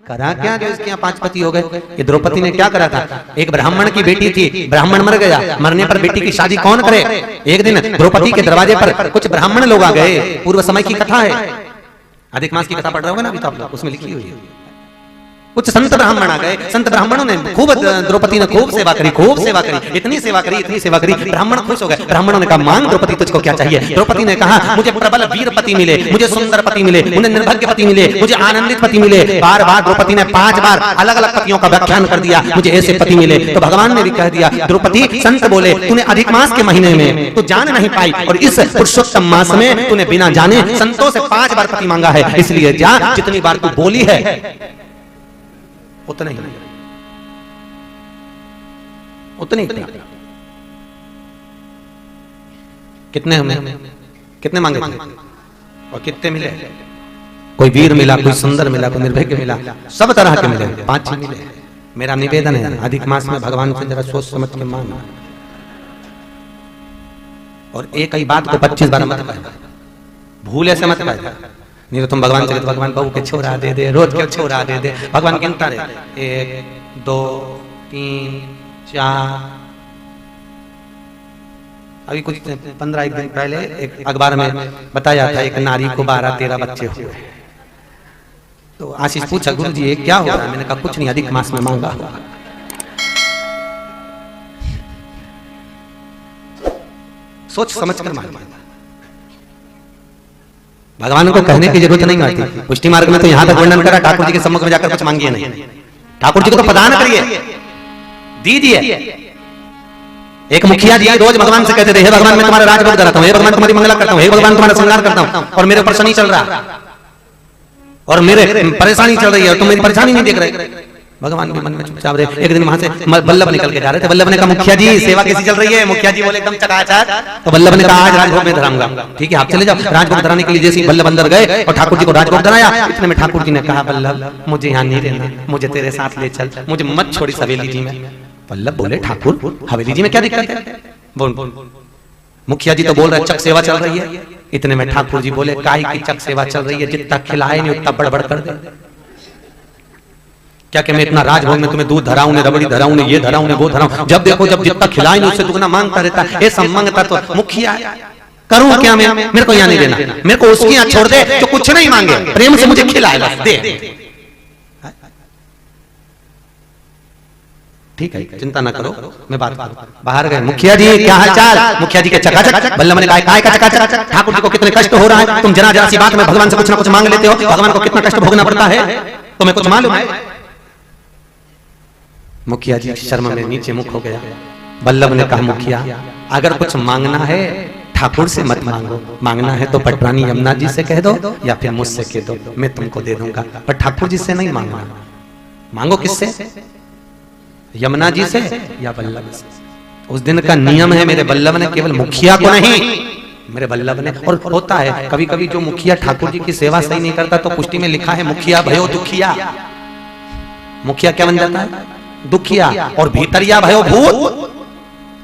करा क्या कि इसके यहाँ 5 पति हो गए। ये द्रौपदी ने क्या करा था? एक ब्राह्मण की बेटी थी, ब्राह्मण मर गया, मरने पर बेटी की शादी कौन करे? एक दिन द्रौपदी के दरवाजे पर कुछ ब्राह्मण लोग आ गए। पूर्व समय की कथा है, अधिक मास की कथा पढ़ रहे होगा ना अभी तो आप लोग, उसमें लिखी हुई है। कुछ संत ब्राह्मण आ गए। संत ब्राह्मणों ने खूब, द्रौपदी ने खूब सेवा करी, खूब सेवा करी, इतनी सेवा करी, इतनी सेवा करी, ब्राह्मण खुश हो गए। ब्राह्मणों ने कहा, मांग द्रौपदी तुझको क्या चाहिए? द्रौपदी ने कहा, मुझे प्रबल वीर पति मिले, मुझे सुंदर पति मिले, मुझे निर्भाग्य पति मिले, मुझे आनंदित पति मिले। बार बार द्रौपदी ने 5 बार अलग अलग पतियों का व्याख्यान कर दिया, मुझे ऐसे पति मिले। तो भगवान ने भी कह दिया, द्रौपदी संत बोले तूने अधिक मास के महीने में तो जान नहीं पाई, और इस पुरुषोत्तम मास में तूने बिना जाने संतों से 5 बार पति मांगा है, इसलिए जा, जितनी बार तू बोली है उतना ही, उतने ही। कितने मांगे थे और कितने मिले? कोई वीर मिला, कोई सुंदर मिला, कोई निर्भय मिला, सब तरह के मिले, 5 ही मिले। मेरा निवेदन है, अधिक मास में भगवान से जरा सोच समझ के मांगना, और एक ही बात को 25 बार मत कहना, भूले से मत कहना। नहीं तो तुम भगवान से भगवान बहू के छोरा दे दे, रोज के छोरा दे दे, भगवान गिनता रहे 1 2 3 4। अभी कुछ 15 दिन पहले एक अखबार में बताया था, एक नारी को 12-13 बच्चे हुए। तो आशीष पूछा, गुरु जी ये क्या हो रहा है? मैंने कहा कुछ नहीं, अधिक मास में मांगा। सोच समझ कर मांगा। भगवान को कहने की जरूरत नहीं आती। पुष्टि मार्ग में तो यहां तक वर्णन करा, ठाकुर जी के सम्मुख में जाकर कुछ मांगिए नहीं, ठाकुर जी को तो प्रदान करिए, दीजिए। एक मुखिया जी रोज भगवान से कहते थे, हे भगवान मैं तुम्हारा राजभोग धराता हूं, हे भगवान तुम्हारी मंगला करता हूं, हे भगवान तुम्हारा श्रृंगार करता हूं, और मेरे ऊपर शनि चल रहा, और मेरे परेशानी चल रही है, और तुम मेरी परेशानी नहीं देख रहे। भगवान भी मन में चुपचाप रहे। एक दिन वहां से वल्लभ निकल के जा रहे थे। वल्लभ ने कहा, मुखिया जी सेवा कैसी चल रही है? मुखिया जी बोले, एकदम चकाचक। तो वल्लभ ने कहा, आज राजभोग में धराऊंगा। ठीक है, आप चले जाओ। राजभोग धराने के लिए जैसे वल्लभ अंदर गए और ठाकुर जी को राजभोग धराया, इतने में ठाकुर जी ने कहा, वल्लभ मुझे यहाँ नहीं रहना, मुझे तेरे साथ ले चल, मुझे मत छोड़ी हवेली जी में। वल्लभ बोले, ठाकुर हवेली जी में क्या दिक्कत है? मुखिया जी तो बोल रहे चक सेवा चल रही है। इतने में ठाकुर जी बोले, काई की चक सेवा चल रही है, जितना खिलाए नहीं उतना बड़बड़ कर दे। क्या कि मैं इतना राजभोग में तुम्हें दूध धराऊं ने, रबड़ी धराऊं ने, ये धराऊं ने, वो धराऊं, जब देखो जब जितना खिलाए नहीं उससे दुगना मांगता रहता है। ऐसा मांगता तो मुखिया करूं क्या मैं? मेरे को यहाँ नहीं देना, मेरे को उसकी यहाँ छोड़ दे जो कुछ नहीं मांगे, प्रेम से मुझे खिलाए बस दे। ठीक है, चिंता ना करो, मैं बात करूं। बाहर गए, मुखिया जी क्या हाल चाल? मुखिया जी के चकाचक। वल्लभ ने कहा, काय का चकाचक? ठाकुर जी को कितने कष्ट हो रहा है, तुम जरा जरा सी बात में भगवान से कुछ ना कुछ मांग लेते हो, भगवान को कितना कष्ट भोगना पड़ता है, तुम्हें कुछ मालूम है? मुखिया जी शर्म में नीचे मुख हो गया। वल्लभ ने कहा, मुखिया अगर कुछ मांगना है ठाकुर से मत मांगो, मांगना है तो पटरानी यमुना जी से कह दो या फिर मुझसे कह दो, मैं तुमको दे दूंगा, पर ठाकुर जी से नहीं मांगना। मांगो किससे? यमुना जी से या वल्लभ से। उस दिन का नियम है, मेरे वल्लभ ने केवल मुखिया को नहीं, मेरे वल्लभ ने। और होता है कभी कभी जो मुखिया ठाकुर जी की सेवा सही नहीं करता तो पुष्टि में लिखा है, मुखिया भयो दुखिया। मुखिया क्या बन जाता है? दुखिया। और भीतरिया भयो भूत।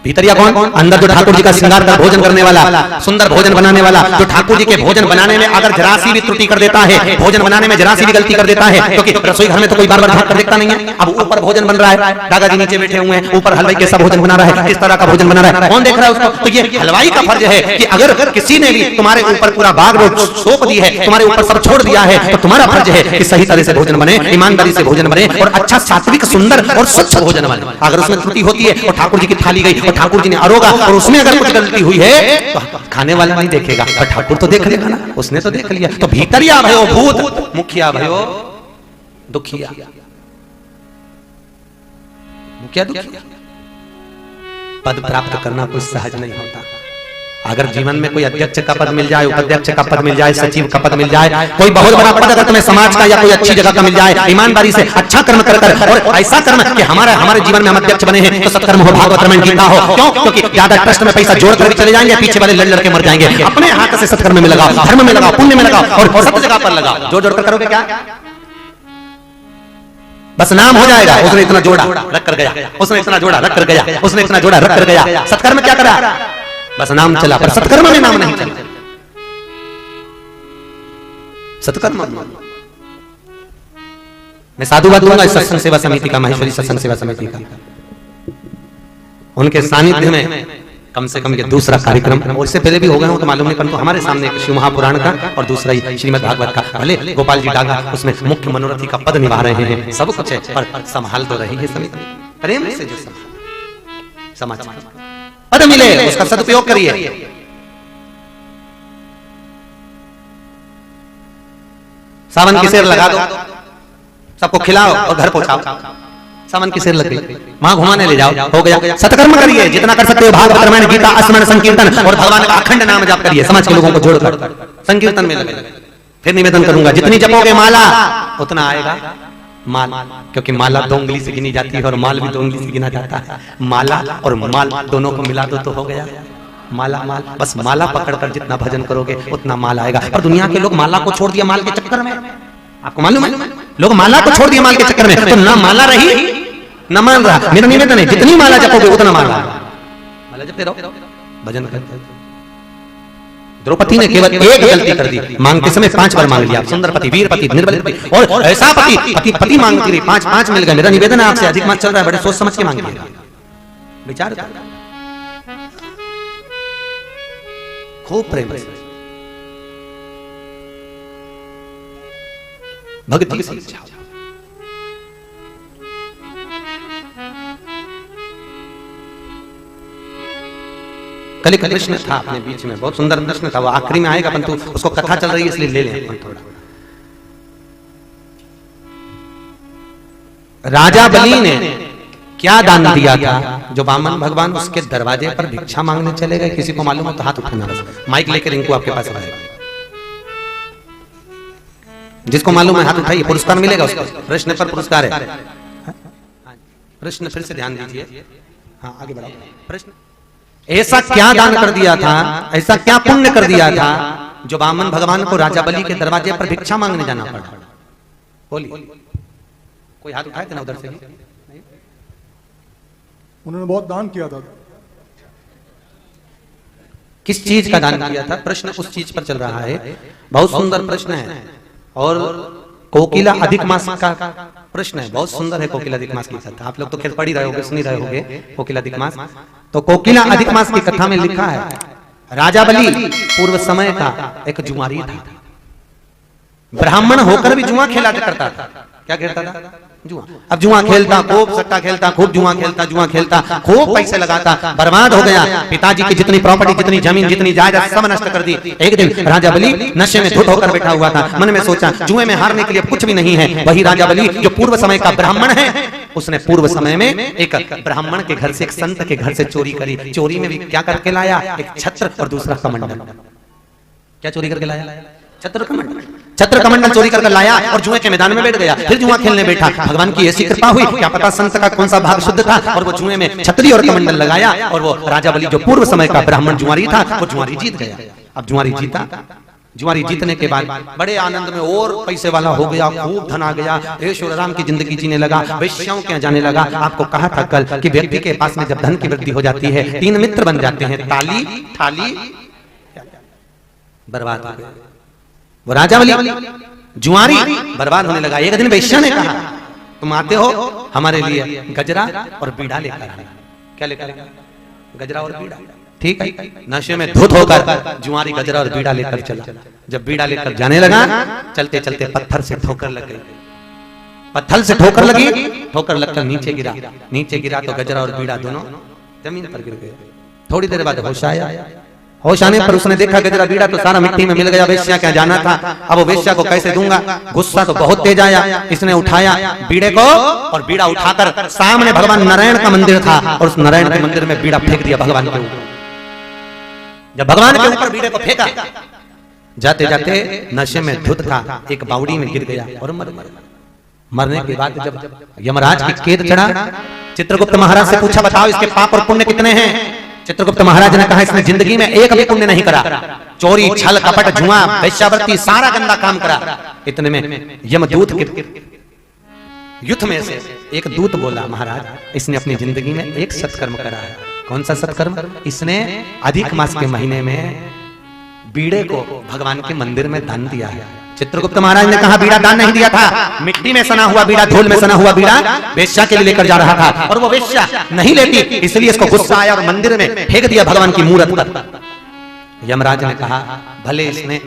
भीतरिया कौन? अंदर जो ठाकुर जी का श्रृंगार कर भोजन करने वाला, सुंदर भोजन बनाने वाला, जो ठाकुर जी के भोजन बनाने में अगर जरा सी भी त्रुटि कर देता है, भोजन बनाने में जरा सी भी गलती कर देता है, क्योंकि रसोई घर में तो कोई बार बार झांक कर देखता नहीं है। अब ऊपर भोजन बन रहा है, दादाजी नीचे बैठे हुए हैं, ऊपर हलवाई कैसा भोजन बना रहा है, किस तरह का भोजन बना रहा है, कौन देख रहा है उसको? तो ये हलवाई का फर्ज है कि अगर किसी ने भी तुम्हारे ऊपर पूरा बाग सौंप दी है, तुम्हारे ऊपर सब छोड़ दिया है, तो तुम्हारा फर्ज है कि सही तरह से भोजन बने, ईमानदारी से भोजन बने, और अच्छा सात्विक सुंदर और स्वच्छ भोजन बने। अगर उसमें त्रुटि होती है और ठाकुर जी की थाली गई और ठाकुर जी ने अरोगा और उसमें अगर कुछ गलती हुई है तो खाने वाला नहीं देखेगा, पर ठाकुर तो देख लेगा ना, उसने तो देख लिया। तो भीतरिया भयो भूत, मुखिया भयो दुखिया। मुखिया दुखिया। पद प्राप्त करना कोई सहज नहीं होता। अगर जीवन में कोई अध्यक्ष का पद मिल जाए, उपाध्यक्ष का पद मिल जाए, सचिव का पद मिल जाए, कोई बहुत बड़ा पद अगर तुम्हें समाज का या कोई अच्छी जगह का मिल जाए, ईमानदारी से अच्छा कर्म कर कर, और ऐसा कर्म कि हमारे जीवन में हम अध्यक्ष बने हैं, तो सत्कर्म हो, भागवत रामायण गीता हो। क्यों? क्योंकि ज्यादा ट्रस्ट में पैसा जोड़ कर भी चले जाएंगे, पीछे वाले लड़ लड़के मर जाएंगे। अपने हाथ से सत्कर्म में लगाओ, धर्म में लगाओ, पुण्य में लगाओ, और सब जगह पर लगाओ। जोड़ जोड़ कर करोगे क्या? बस नाम हो जाएगा, उसने इतना जोड़ा रख कर गया, उसने इतना जोड़ा रख कर गया, उसने इतना जोड़ा रख कर गया। सत्कर्म क्या करा? बस नाम चला, पर सत्कर्म में नाम नहीं चला। सत्कर्म मैं साधुवाद दूंगा इस सत्संग सेवा समिति का, माहेश्वरी सत्संग सेवा समिति का। उनके सानिध्य में कम से कम ये दूसरा कार्यक्रम, और इससे पहले भी हो गया हो तो मालूम नहीं, परंतु हमारे सामने एक शिव महापुराण का और दूसरा ही श्रीमद् भागवत का। भले गोपाल जी डागा उसमें मुख्य मनोरथी का पद निभा रहे हैं, सब कुछ है, पर संभाल तो रही है समिति प्रेम से। जो समाज पद मिले उसका सदुपयोग करिए। सावन की सेर लगा दो, सबको खिलाओ और घर पहुंचाओ। सावन की सेर लग गई, वहां घुमाने ले जाओ, हो गया। सत्कर्म करिए जितना कर सकते हो, भागवत रामायण गीता स्मरण संकीर्तन और भगवान का अखंड नाम जाप करिए। समाज के लोगों को जोड़कर संकीर्तन में लगे। फिर निवेदन करूंगा, जितनी जपोगे माला उतना आएगा माल, क्योंकि माला 2 उंगली से गिनी जाती है और माल भी 2 उंगली से गिना जाता है। माला और माल दोनों को मिला दो तो हो गया माला माल। बस माला पकड़कर जितना भजन करोगे उतना माल आएगा। और दुनिया के लोग माला को छोड़ दिया माल के चक्कर में। आपको मालूम है, लोग माला को छोड़ दिया माल के चक्कर में, तो ना माला रही न मान रहा। मेरा निवेदन है, जितनी माला जपोगे उतना माला जपते रहो, भजन करते। द्रौपदी ने केवल एक गलती कर दी, मांगते समय 5 बार मांग लिया। सुंदर पति, वीर पति, निर्बल पति और ऐसा पति पति मांगती रही, 5 मिल गए। मेरा निवेदन है आपसे, अधिक मत चल रहा है, बड़े सोच समझ के मांगिए, विचार खूब प्रेम से, भक्ति से। कल एक प्रश्न था अपने बीच में, बहुत सुंदर प्रश्न था, वो आखिरी में आएगा, परंतु उसको कथा चल रही है इसलिए ले लें थोड़ा। राजा बलि ने क्या दान दिया था जो वामन भगवान उसके दरवाजे पर भिक्षा मांगने चले गए? किसी को मालूम हो तो हाथ उठाना, बस माइक लेकर इनको आपके पास आएगा। जिसको मालूम है हाथ उठाइए, पुरस्कार मिलेगा उसको। प्रश्न पर पुरस्कार है। प्रश्न फिर से ध्यान दीजिए, हाँ आगे बढ़ाओ। प्रश्न, ऐसा क्या दान कर दिया था, ऐसा क्या पुण्य कर दिया था जो वामन भगवान को राजा बलि के दरवाजे पर भिक्षा मांगने जाना पड़ा? बोलिए, कोई हाथ उठाए थे ना उधर से? उन्होंने बहुत दान किया था। किस चीज का दान किया था? प्रश्न उस चीज पर चल रहा है। बहुत सुंदर प्रश्न है। और कोकिला अधिक मास का प्रश्न है, बहुत सुंदर है कोकिला अधिक मास की कथा। आप लोग तो खेल पढ़ ही रहे होगे, सुन ही रहे होगे कोकिला अधिक मास। तो कोकिला अधिक मास की कथा में लिखा है, राजा बलि पूर्व समय का एक जुआरी था। ब्राह्मण होकर भी जुआ खेला करता था। क्या खेलता था? जुआ। अब जुआ खेलता, खूब सट्टा खेलता, खूब जुआ खेलता, खूब पैसे लगाता, बर्बाद हो गया। पिताजी की जितनी प्रॉपर्टी, जितनी जमीन, जितनी जायदाद सब नष्ट कर दी। एक दिन राजा बलि नशे में धुत होकर बैठा हुआ था। मन में सोचा जुए में हारने के लिए कुछ भी नहीं है। वही राजा बलि जो पूर्व समय का ब्राह्मण है, उसने पूर्व समय में एक ब्राह्मण के घर से, एक संत के घर से चोरी करी। चोरी में भी क्या करके लाया? एक छत्र और दूसरा कमंडल। क्या चोरी करके लाया? छत्र कमंडल चोरी करके लाया और जुए के मैदान में बैठ गया। फिर जुआ खेलने बैठा। भगवान की ऐसी कृपा हुई, क्या पता संत का कौन सा भाग शुद्ध था, और वो जुए में छतरी और कमंडल लगाया और वो राजा बलि जो पूर्व समय का ब्राह्मण जुआरी था, वो जुआरी जीत गया। अब जुआरी जीता, जुआरी जीतने के बाद बड़े आनंद में और पैसे वाला हो गया, खूब धन आ गया, ऐशो आराम की जिंदगी जीने लगा, वेश्याओं के जाने लगा। आपको कहा था कल कि व्यक्ति के पास में जब धन की वृद्धि हो जाती है, 3 मित्र बन जाते हैं, ताली, थाली, बर्बाद हो गया। वो राजा बलि जुआरी बर्बाद होने लगा। एक दिन वेश्या ने कहा, तुम आते हो हमारे लिए गजरा और बीड़ा लेकर आना। क्या लेकर? गजरा और बीड़ा। ठीक है। नशे में धुत होकर जुआरी गजरा और बीड़ा लेकर चला। जब बीड़ा लेकर जाने लगा, चलते चलते पत्थर से ठोकर लग गई। पत्थर से ठोकर लगी, ठोकर लगकर नीचे गिरा तो गजरा और बीड़ा दोनों जमीन पर गिर गए। थोड़ी देर बाद होश आया। होश आने पर उसने देखा गजरा बीड़ा तो सारा मिट्टी में मिल गया। वेश्या क्या जाना था, अब वो वेश्या को कैसे दूंगा? गुस्सा तो बहुत तेज आया। इसने उठाया बीड़े को और बीड़ा उठाकर सामने भगवान नारायण का मंदिर था और उस नारायण के मंदिर में बीड़ा फेंक दिया भगवान के ऊपर। जब भगवान के ऊपर बीड़े को फेंका, जाते जाते नशे में धुत था, एक बावड़ी में गिर गया और मरने के बाद जब यमराज की केद चढ़ा, चित्रगुप्त महाराज से पूछा, बताओ इसके पाप और पुण्य कितने हैं? चित्रगुप्त महाराज ने कहा, इसने जिंदगी में एक भी पुण्य नहीं करा, चोरी, छल, कपट, जुआ, वेश्यावृत्ति, सारा गंदा काम करा। इतने में यमदूत के युद्ध में से एक दूत बोला, महाराज इसने अपनी जिंदगी में एक सत्कर्म करा है। कौन सा सत्कर्म? इसने अधिक मास के महीने में बीड़े को भगवान के मंदिर में दान दिया है। चित्रगुप्त महाराज ने कहा बीड़ा दान नहीं दिया था, मिट्टी में सना हुआ बीड़ा, धूल में सना हुआ बीड़ा वेश्या के लिए लेकर जा रहा था और वो वेश्या नहीं लेती, इसलिए इसको गुस्सा आया और मंदिर में फेंक दिया भगवान की मूर्त पर। यमराज ने कहा भले इसने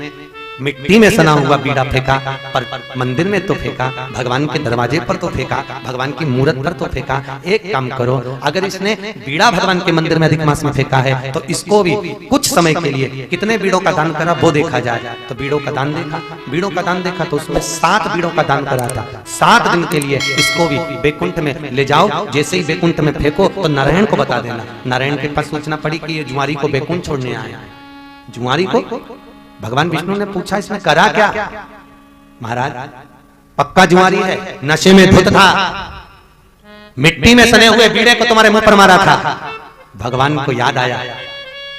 मिट्टी में सना हुआ बीड़ा फेंका पर मंदिर में तो फेंका, भगवान के दरवाजे पर तो फेंका, भगवान की मूर्त पर तो फेंका। एक काम करो, अगर इसने बीड़ा भगवान के मंदिर में अधिक मास में फेंका है तो इसको भी कुछ समय के लिए कितने बीड़ों का दान करा वो देखा जाए। तो बीड़ों का दान देखा, बीड़ों का दान देखा तो उसमें 7 बीड़ों का दान करा था। 7 दिन के लिए इसको भी बैकुंठ में ले जाओ, जैसे ही बैकुंठ में फेंको तो नारायण को बता देना। नारायण के पास सूचना पड़ी कि ये जुआरी को बैकुंठ छोड़ने आया। जुआरी को भगवान विष्णु ने पूछा इसने करा क्या? महाराज पक्का जुआरी है, नशे में धुत था, मिट्टी में सने हुए बीड़े को तुम्हारे मुंह पर मारा था। भगवान को याद आया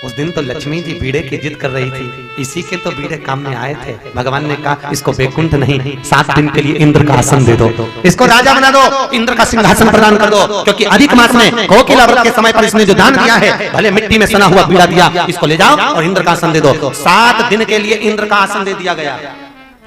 उस दिन तो लक्ष्मी जी बीड़े की जिद कर रही थी, इसी के तो बीड़े काम में आए थे। भगवान ने कहा इसको बैकुंठ नहीं, 7 दिन के लिए इंद्र का आसन दे दो, इसको राजा बना दो, इंद्र का सिंहासन प्रदान कर दो, क्योंकि अधिक मास में कोकिला व्रत के समय पर इसने जो दान किया है, भले मिट्टी में सना हुआ बीड़ा दिया, इसको ले जाओ और इंद्र का आसन दे दो। 7 दिन के लिए इंद्र का आसन दे दिया गया।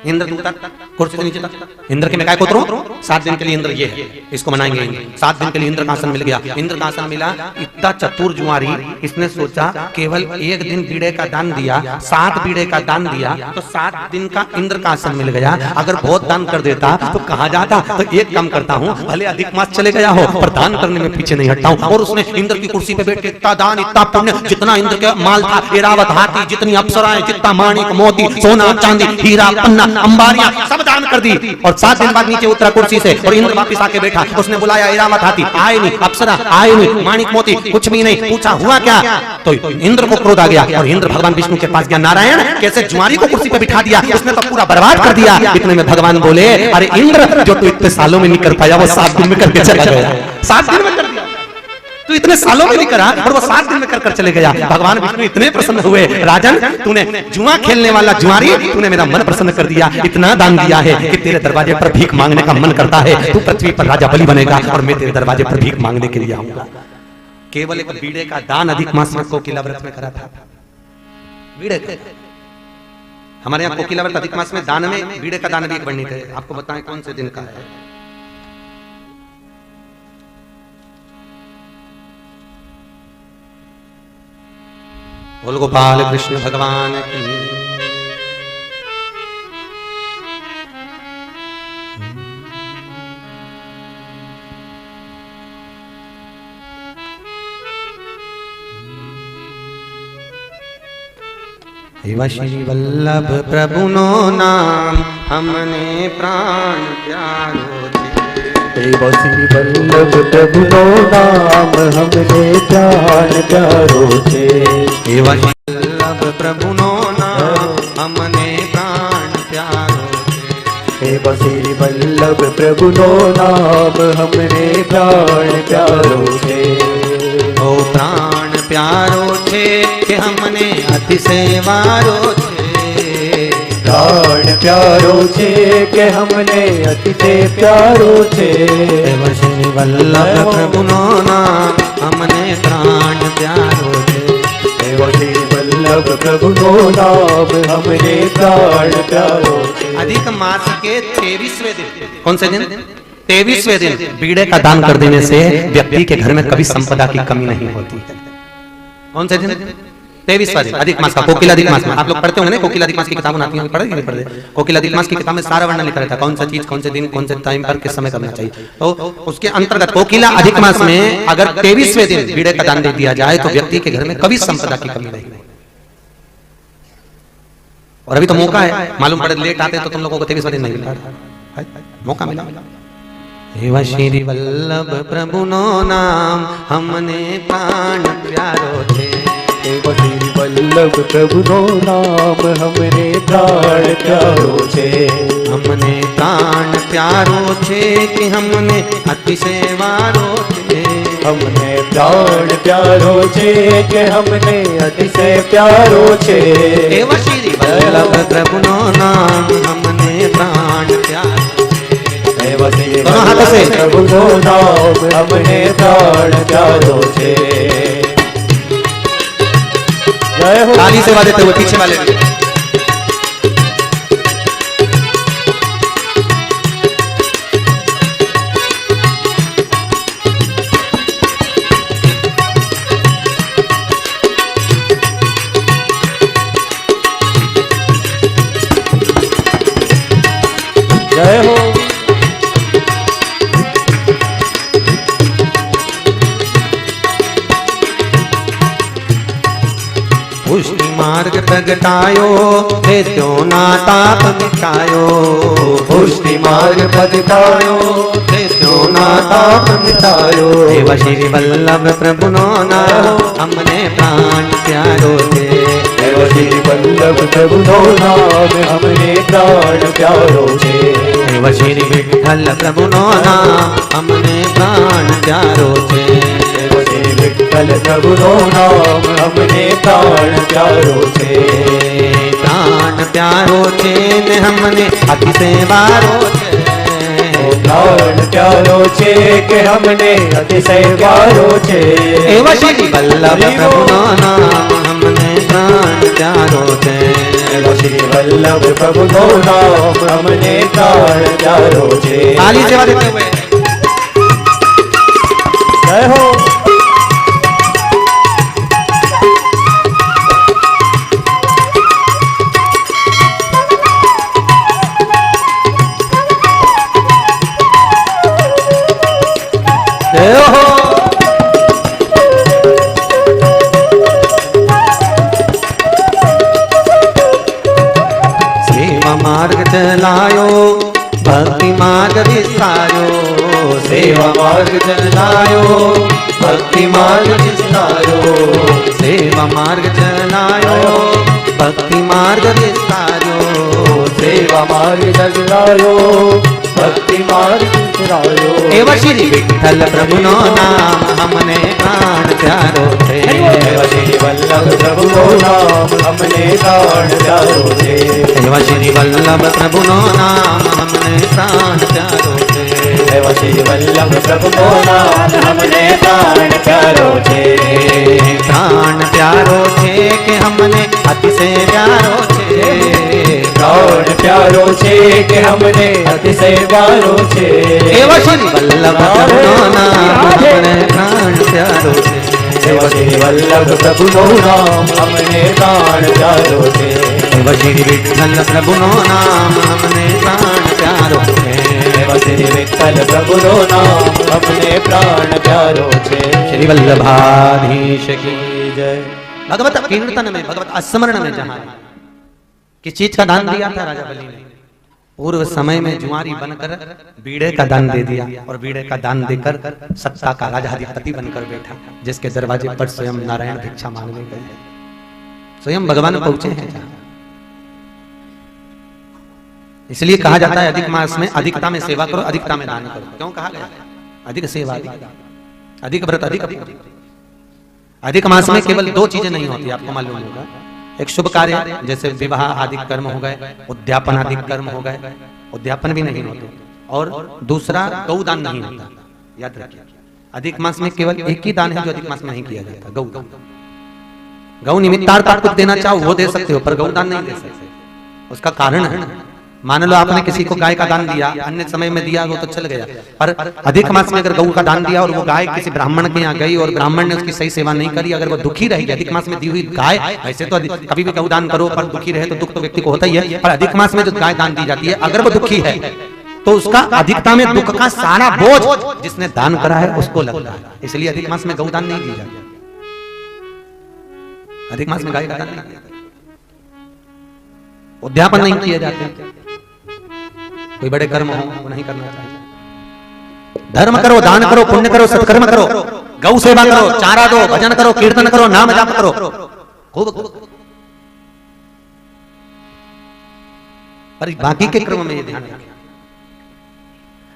इंद्र कुर्सी से नीचे तक, इंद्र के मैं काय को उतरूं? 7 दिन के लिए इंद्र ये है, इसको मनाएंगे। 7 दिन के लिए इंद्र का आसन मिल गया। इंद्र का आसन मिला, इतना चतुर जुआरी, इसने सोचा केवल 1 दिन बीड़े का दान दिया, 7 बीड़े का दान दिया तो 7 दिन का इंद्र का आसन मिल गया। अगर बहुत दान कर देता तो कहा जाता तो एक काम करता हूँ, भले अधिक मास चले गया हो पर दान करने में पीछे नहीं हटता हूँ। और उसने इंद्र की कुर्सी पे बैठ के इतना दान, इतना पुण्य, जितना इंद्र का माल था, ऐरावत हाथी, जितनी अप्सराएं, जितना माणिक मोती सोना चांदी हीरा पन्ना अंबारियां सब दान कर दी। और 7 दिन बाद नीचे उतरा कुर्सी से और इंद्र वापिस आके बैठा। उसने बुलाया ऐरावत हाथी, आए नहीं, अप्सरा आए नहीं, माणिक मोती कुछ भी नहीं। पूछा हुआ क्या? तो इंद्र को क्रोध आ गया और इंद्र भगवान विष्णु के पास गया। नारायण कैसे जुआरी को कुर्सी पे बिठा दिया, उसने तो पूरा बर्बाद कर दिया। इतने में भगवान बोले अरे इंद्र जो तू इतने सालों में नहीं कर पाया वो 7 दिन में करके चला गया। 7 दिन में कर दिया, तू इतने सालों में नहीं करा और वो 7 दिन में कर चले गया। भगवान विष्णु इतने प्रसन्न हुए, राजन तूने जुआ खेलने वाला जुआरी, तूने मेरा मन प्रसन्न कर दिया, इतना दान दिया है कि तेरे दरवाजे पर भीख मांगने का मन करता है। तू पृथ्वी पर राजा बलि बनेगा और मैं तेरे दरवाजे पर भीख मांगने के लिए आऊंगा। केवल एक बीड़े का दान अधिक मास में कोकिला व्रत में करा था। बीड़े का हमारे यहाँ कोकिला व्रत अधिक मास में दान में बीड़े का दान भी एक वर्णित है। आपको बताएं कौन से दिन का है? बोल गोपाल कृष्ण भगवान की। हेवा श्री वल्लभ प्रभु नो नाम हमने प्राण प्यारो छे। श्री वल्लभ प्रभु नो नाम हमने प्राण प्यारो छे। हेवा श्री वल्लभ प्रभु नो नाम हमने प्राण प्यारो छे। हेवा श्री वल्लभ प्रभु नो नाम हमने प्राण प्यारो छे। ओ प्राण प्यारो छे कि हमने अतिशय वारो छे। प्राण प्यारो छे के हमने अतिशय प्यारो छे। हेवा श्री वल्लभ प्रभु नो नाम हमने प्राण प्यारो छे। हेवा श्री वल्लभ प्रभु नो नाम हमने प्राण प्यारो छे। अधिक मास के 23वें दिन, कौन से दिन? 23वें दिन बीड़े का दान कर देने से व्यक्ति के घर में कभी संपदा की कमी नहीं होती है। कौन से दिन? 23वां दिन अधिक मास का, कोकिला अधिक मास में। आप लोग पढ़ते होंगे ना, कोकिला अधिक मास की किताब आती है, पढ़े कि नहीं पढ़े? कोकिला अधिक मास की किताब में सारा वर्णन लिखा रहता है, कौन सा चीज कौन से दिन कौन से टाइम पर किस समय करना चाहिए। तो उसके अंतर्गत कोकिला अधिक मास में अगर 23वें दिन बीड़े का दान दे दिया जाए तो व्यक्ति के घर में कभी संपदा की कमी नहीं। और अभी तो मौका है, मालूम पड़े लेट आते तो तुम लोगों को 23वां दिन नहीं मिला, मौका मिला। हेवा श्री वल्लभ प्रभु नो नाम हमने प्राण प्यारो छे। हेवा श्री वल्लभ प्रभु नो नाम हमने प्राण प्यारो छे। हमने प्राण प्यारो छे कि हमने अतिशय वारो छे। हमने प्राण प्यारो छे के हमने अतिशय प्यारो छे। हेवा श्री वल्लभ प्रभु नो नाम हमने प्राण प्यारो। दोनों हाथों से प्रभु नो नाम हमने प्राण प्यारो छे। ताली से देते हुए पीछे वाले भी। मार्ग प्रगटायो, हे त्यों ना ताप मिटायो। पुष्टि मार्ग प्रगटायो, हे त्यों ना ताप मिटायो। देव श्री वल्लभ प्रभु नो नाम, हमने प्राण प्यारो थे। देव श्री वल्लभ प्रभु नो नाम, हमने प्राण प्यारो छे। देव श्री विठ्ठल प्रभु नो नाम, हमने प्राण प्यारो छे। देव श्री विठ्ठल प्रभु नो नाम, हमने प्राण प्यारो छे। प्राण प्यारो छे ने हमने अति सेवारो छे। प्राण प्यारो छे के हमने अतिशय प्यारो छे। एव श्री वल्लभ प्रभु नो नाम, हमने प्राण प्यारो छे। एव श्री वल्लभ प्रभु नो नाम, हमने प्राण प्यारो छे। ताली सेवा देते हुए जय हो। जय हो। सेवा मार्ग चलायो, भक्ति मार्ग विस्तारो। सेवा मार्ग चलायो, भक्ति मार्ग विस्तारो। सेवा मार्ग चलायो, भक्ति मार्ग विस्तारो। सेवा मार्ग चलायो, भक्ति मार्ग विस्तारो। एव श्री विठ्ठल प्रभु नो नाम, हमने प्राण प्यारो थे। एव श्री वल्लभ प्रभु नो नाम, हमने प्राण प्यारो छे। एव श्री वल्लभ प्रभु नो नाम, हमने प्राण प्यारो थे। एव श्री वल्लभ प्रभु नो नाम, हमने प्राण प्यारो छे। प्राण प्यारो छे के हमने अतिशय प्यारो छे। प्राण प्यारो छे के हमने अतिशय प्यारो छे। एव श्री वल्लभ प्रभु नो नाम, हमने प्राण प्यारो छे। एव श्री वल्लभ प्रभु नो नाम, हमने प्राण प्यारो छे। एव श्री विठ्ठल प्रभु नो नाम, हमने प्राण प्यारो छे। एव श्री विठ्ठल प्रभु नो नाम, हमने प्राण प्यारो छे। श्री वल्लभाधीश की जय। भगवत कीर्तन में, भगवत स्मरण में जहाँ किस चीज का दान दिया था राजा बलि ने? पूर्व समय में जुआरी बनकर बीड़े का दान दे दिया, और बीड़े का दान देकर सत्ता का राजाधिपति बनकर बैठा, जिसके दरवाजे पर स्वयं नारायण भिक्षा मांगने गए, स्वयं भगवान पहुंचे हैं जहाँ। इसलिए कहा जाता है अधिक मास में अधिकता में सेवा करो, अधिकता में दान करो। क्यों कहा गया? अधिक सेवा, अधिक व्रत, अधिक मास में केवल दो चीजें नहीं होती, आपको मालूम होगा। एक शुभ कार्य जैसे विवाह आदि कर्म हो गए, उद्यापन आदि कर्म हो गए, उद्यापन भी नहीं होते, और दूसरा गौदान नहीं होता। याद रखिए, अधिक मास में केवल एक ही दान है जो अधिक मास में नहीं किया जाता, गौदान। गौ निमित्तार्थ आप कुछ देना चाहो वो दे सकते हो, पर गौदान नहीं दे सकते। उसका कारण है, मान लो आपने किसी को गाय का दान दिया, अन्य समय में दिया वो तो चल गया, पर अधिक मास में अगर गऊ का दान दिया और वो गाय किसी ब्राह्मण के यहाँ गई और ब्राह्मण ने उसकी सही सेवा नहीं करी, अगर वो दुखी रहेगी, अधिक मास में दी हुई गाय, वैसे तो कभी भी गऊ दान करो पर दुखी रहे तो दुख तो व्यक्ति को होता ही है, पर अधिक मास में जो गाय दान दी जाती है अगर वो दुखी है तो उसका अधिकता में दुख का सारा बोझ जिसने दान करा है उसको लगता है। इसलिए अधिक मास में गऊ दान नहीं दी जाती, अधिक मास में गाय का दान नहीं दिया जाता, उद्यापन नहीं किए जाते, कोई बड़े कर्म हो वो नहीं करना चाहिए। धर्म करो, दान करो, पुण्य करो, सत्कर्म करो, गौ सेवा करो, चारा दो, भजन करो, कीर्तन करो, नाम जाप करो, खूब। पर बाकी के क्रम में ये ध्यान रखें।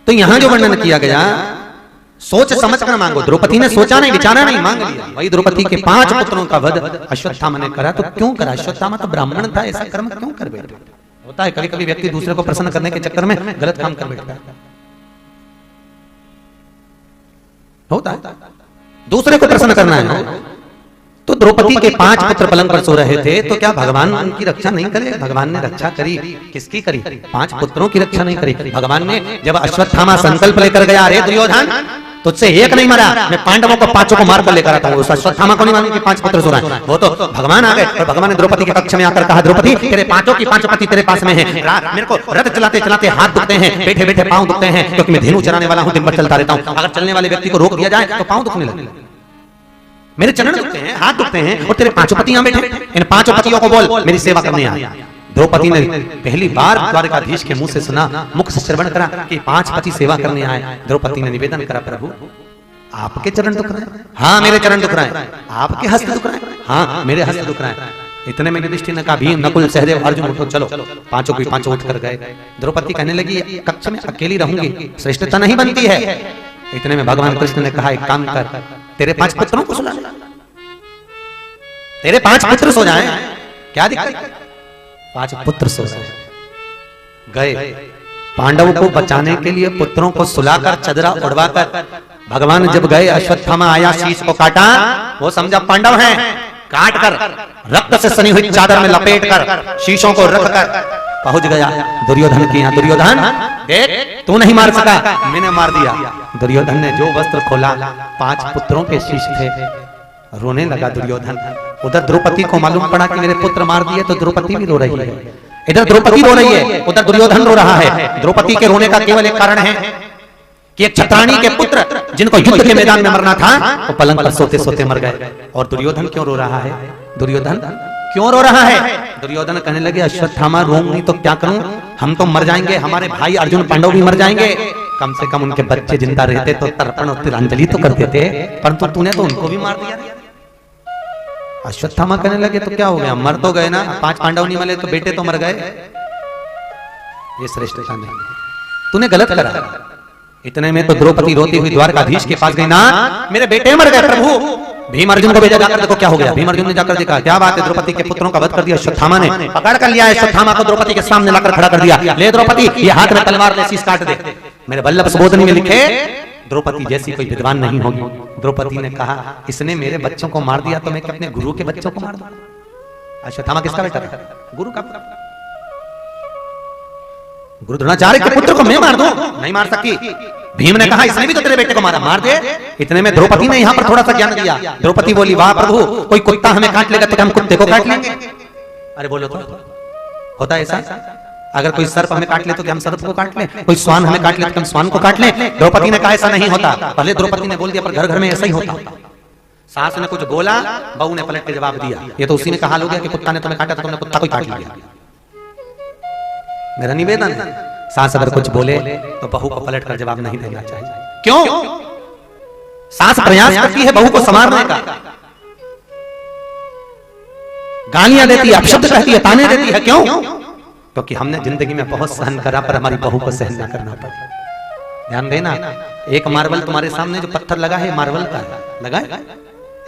तो यहां जो वर्णन किया गया, सोच समझ कर मांगो। द्रौपदी ने सोचा नहीं, विचारा नहीं, मांग लिया। वही द्रौपदी के 5 पुत्रों का वध अश्वत्थामा ने करा, तो क्यों करा? अश्वत्थामा तो ब्राह्मण था, ऐसा कर्म क्यों कर बैठे? होता है कभी कभी व्यक्ति दूसरे को प्रसन्न करने के चक्कर में गलत काम कर बैठता है, होता है, दूसरे को प्रसन्न करना है। तो द्रौपदी के 5 पुत्र पलंग पर सो रहे थे, तो क्या भगवान उनकी रक्षा नहीं करे? भगवान ने रक्षा करी। किसकी करी? 5 पुत्रों की रक्षा नहीं करी। भगवान ने जब अश्वत्थामा संकल्प लेकर गया, अरे दुर्योधन तुझसे एक नहीं मरा, मैं पांडवों को 5 को मार कर लेकर आता हूँ, उस अश्वत्थामा को नहीं मालूम कि 5 पुत्र सो रहे हैं। वो तो भगवान आ गए और भगवान ने द्रौपदी के कक्ष में आकर कहा, द्रौपदी तेरे 5 की 5 पति तेरे पास में है, मेरे को रथ चलाते चलाते हाथ दुखते हैं, बैठे बैठे पांव दुखते हैं, क्योंकि मैं धेनु चराने वाला हूँ, दिन भर चलता रहता हूँ। अगर चलने वाले व्यक्ति को रोक दिया जाए तो पांव दुखने लगे। मेरे चरण दुखते हैं, हाथ दुखते हैं, और तेरे पांचों पति यहाँ बैठे, इन पांचों पतियों को बोल मेरी सेवा करने आए। द्रौपदी ने पहली बार द्वारकाधीश के मुंह से सुना, मुख से श्रवण करा कि 5 पति सेवा करने आए। द्रौपदी ने निवेदन करा, प्रभु आपके चरण दुख रहे हैं? हाँ मेरे चरण दुख रहे हैं। आपके हस्त दुख रहे हैं? हाँ मेरे हस्त दुख रहे हैं। इतने में युधिष्ठिर ने कहा, भीम, नकुल, सहदेव, अर्जुन उठो, चलो। पांचों के पांचों उठ कर गए। द्रौपदी कहने लगी, कक्ष में अकेली रहूंगी, श्रेष्ठता नहीं बनती है। इतने में भगवान कृष्ण ने कहा, एक काम कर, तेरे 5 पुत्रों को सुला, तेरे 5 पुत्र सो जाएं, क्या दिक्कत? 5 पुत्र सो गए। पांडवों को बचाने के लिए पुत्रों को सुलाकर चदरा उड़वाकर भगवान जब गए, अश्वत्थामा आया, शीश को काटा, वो समझा पांडव हैं, काट कर रक्त से सनी हुई चादर में लपेट कर शीशों को रखकर पहुंच गया दुर्योधन के यहाँ। दुर्योधन देख, तू नहीं मार सका, मैंने मार दिया। दुर्योधन ने जो वस्त्र खोला, 5 पुत्रों के शीश थे। रोने लगा दुर्योधन। उधर द्रौपदी को मालूम पड़ा कि मेरे पुत्र मार दिए, तो द्रौपदी भी रो रही है। इधर द्रौपदी रो रही है, उधर दुर्योधन रो रहा है। द्रौपदी के रोने का केवल एक कारण है कि एक छत्राणी के पुत्र जिनको युद्ध के मैदान में मरना था, वो पलंग पर सोते सोते मर गए। और दुर्योधन क्यों रो रहा है? दुर्योधन क्यों रो रहा है? दुर्योधन कहने लगे, अश्वत्थामा रोऊंगी तो क्या करूं, हम तो मर जाएंगे, हमारे भाई अर्जुन पांडव भी मर जाएंगे। कम से कम उनके बच्चे जिंदा रहते तो तर्पण और तिलांजलि तो करते थे, परंतु तूने तो उनको भी मार दिया। अश्वत्थामा कहने लगे, तो क्या हो गया, मर तो गए ना, 5 पांडव नहीं मिले तो बेटे तो मर गए। ये श्रेष्ठता नहीं, तूने गलत करा। इतने में तो द्रौपदी रोती हुई द्वारकाधीश के पास गई, ना मेरे बेटे मर गए प्रभु। भीम अर्जुन को भेजा, जाकर देखो क्या हो गया। भीम अर्जुन ने जाकर देखा, क्या बात है, द्रौपदी के पुत्रों का वध कर दिया। अश्वत्थामा ने पकड़ कर लिया, अश्वत्थामा को द्रौपदी के सामने लाकर खड़ा कर दिया। ले द्रौपदी, ये हाथ में तलवार ले, शीश काट दे। मेरे वल्लभ सुबोधनी में लिखे, द्रौपदी जैसी कोई विद्वान नहीं होगी। द्रौपदी ने कहा, इसने मेरे बच्चों को मार दिया तो मैं अपने गुरु के बच्चों को मार दूं। अश्वत्थामा किसका बेटा था? गुरु का। गुरु द्रोणाचार्य के पुत्र को मैं मार दूं? नहीं मार सकती। भीम ने कहा, इसने भी तो तेरे बेटे को मारा, मार दे। इतने में द्रौपदी ने यहां पर थोड़ा सा ज्ञान दिया। द्रौपदी बोली, वाह प्रभु, कोई कुत्ता हमें काट लेगा तो हम कुत्ते को काट लेंगे। अरे बोलो तो, होता है ऐसा? अगर कोई सर्प हमें काट ले तो क्या हम सर्प को काट लें? कोई स्वान हमें काट ले तो हम स्वान को काट लें? द्रौपदी ने कहा, ऐसा नहीं होता। पहले द्रौपदी ने बोल दिया, पर घर घर में ऐसा ही होता। सास ने कुछ बोला, बहू ने पलट के जवाब दिया। ये तो उसी में कहा हो गया कि कुत्ता ने तुम्हें काटा तो तुमने कुत्ता को काट लिया। मेरा निवेदन है, सास अगर कुछ बोले तो बहू को पलट कर जवाब नहीं देना चाहिए। क्यों? सास प्रयास करती है बहू को संवारने का, गालियां देती है, अपशब्द कहती है, ताने देती है। क्यों? क्योंकि हमने जिंदगी में बहुत सहन करा, पर हमारी बहू को सहन ना करना पड़ा। ध्यान देना, एक मार्बल तुम्हारे सामने जो पत्थर लगा है, मार्बल का लगा है,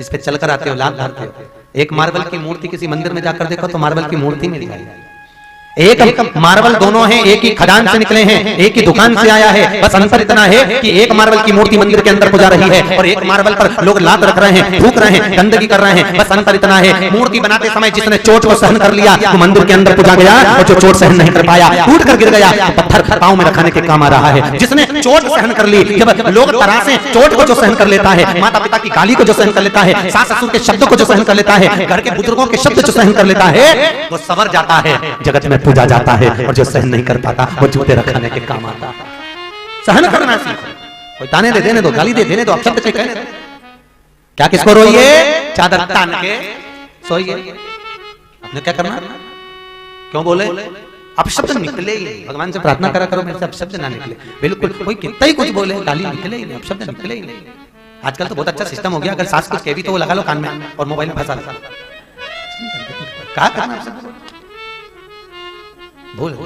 इस पे चलकर आते हो, लात धरते हो। एक मार्बल की मूर्ति किसी मंदिर में जाकर देखो तो मार्बल की मूर्ति मिल जाएगी। एक मार्बल दोनों हैं, एक ही खदान से निकले हैं, एक ही दुकान से आया है। बस अंतर इतना है कि एक मार्बल की मूर्ति मंदिर के अंदर पूजा रही है और एक मार्बल पर लोग लात रख रहे हैं, थूक रहे हैं, गंदगी कर रहे हैं। बस अंतर इतना है, मूर्ति बनाते समय जिसने चोट को सहन कर लिया वो मंदिर के अंदर पूजा गया, और जो चोट सहन नहीं कर पाया, टूट कर गिर गया, तो पत्थर पांव में रखने के काम आ रहा है। जिसने चोट सहन कर ली, जब लोग तरासे चोट को जो सहन कर लेता है, माता पिता की गाली को जो सहन कर लेता है, सास ससुर के शब्दों को जो सहन कर लेता है, घर के बुजुर्गों के शब्द जो सहन कर लेता है, वो सवर जाता है, जगत में पूजा जाता है। और जो सहन नहीं कर पाता वो जूते रखने के काम आता। सहन करना सीखो। कोई ताने दे देने दो, गाली दे देने दो, अपशब्द से कहने दो। क्या किसको रोइए? चादर तान के सोइए। आपने क्या करना? क्यों बोले? अपशब्द निकले ही नहीं। भगवान से प्रार्थना करा करो मेरे से अपशब्द ना निकले। बिल्कुल, कोई कितना ही कुछ बोले, गाली निकले ही नहीं, अपशब्द निकले ही नहीं। आजकल तो बहुत अच्छा सिस्टम हो गया, अगर सास कुछ कहती तो वो लगा लो कान में और मोबाइल में फंसा लो। क्या करना? बोल।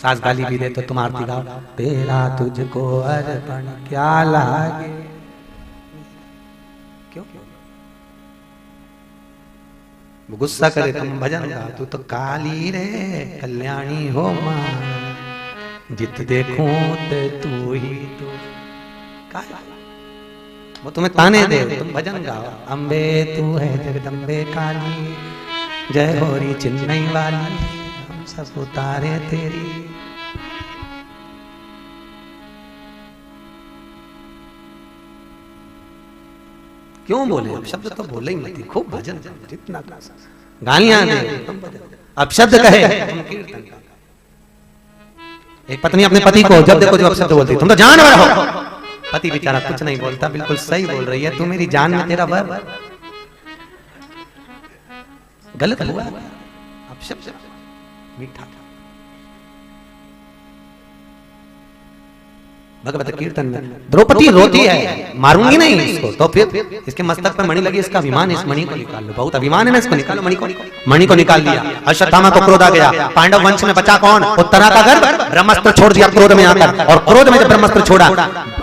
सास गाली भी दे तो तुम आरती गाओ, तेरा तुझको अर्पण क्या लागे। क्यों? वो गुस्सा करे तुम भजन गाओ, तू तो काली रे कल्याणी हो मां, जित देखूं ते तू ही तू। वो तुम्हें ताने दे, तुम भजन गाओ, अम्बे तू है जगदम्बे काली, जय होरी चिन्नई वाली, हम सब उतारे तेरी। क्यों बोले? अपशब्द तो बोले ही मत, खूब भजन, जितना गालियां दे अपशब्द कहे तुम कीर्तन। एक पत्नी अपने पति को जब देखो जो अपशब्द बोलती, तुम तो जानवर हो, पति बेचारा कुछ नहीं बोलता, बिल्कुल सही बोल रही है, तू मेरी जान में तेरा वर गलत हुआ। अब शब्द मीठा भगवत कीर्तन में द्रौपदी रोती है, मारूंगी नहीं इसको, तो फिर इसके मस्तक पर मणि लगी, इसका अभिमान, इस मणि को निकाल लो, बहुत अभिमान है ना, इसको निकालो। मणि को निकाल दिया, अश्वत्थामा को क्रोध आ गया। पांडव वंश में बचा कौन? उत्तरा का गर्भ, ब्रह्मास्त्र छोड़ दिया क्रोध में आकर, और क्रोध में जब ब्रह्मास्त्र छोड़ा,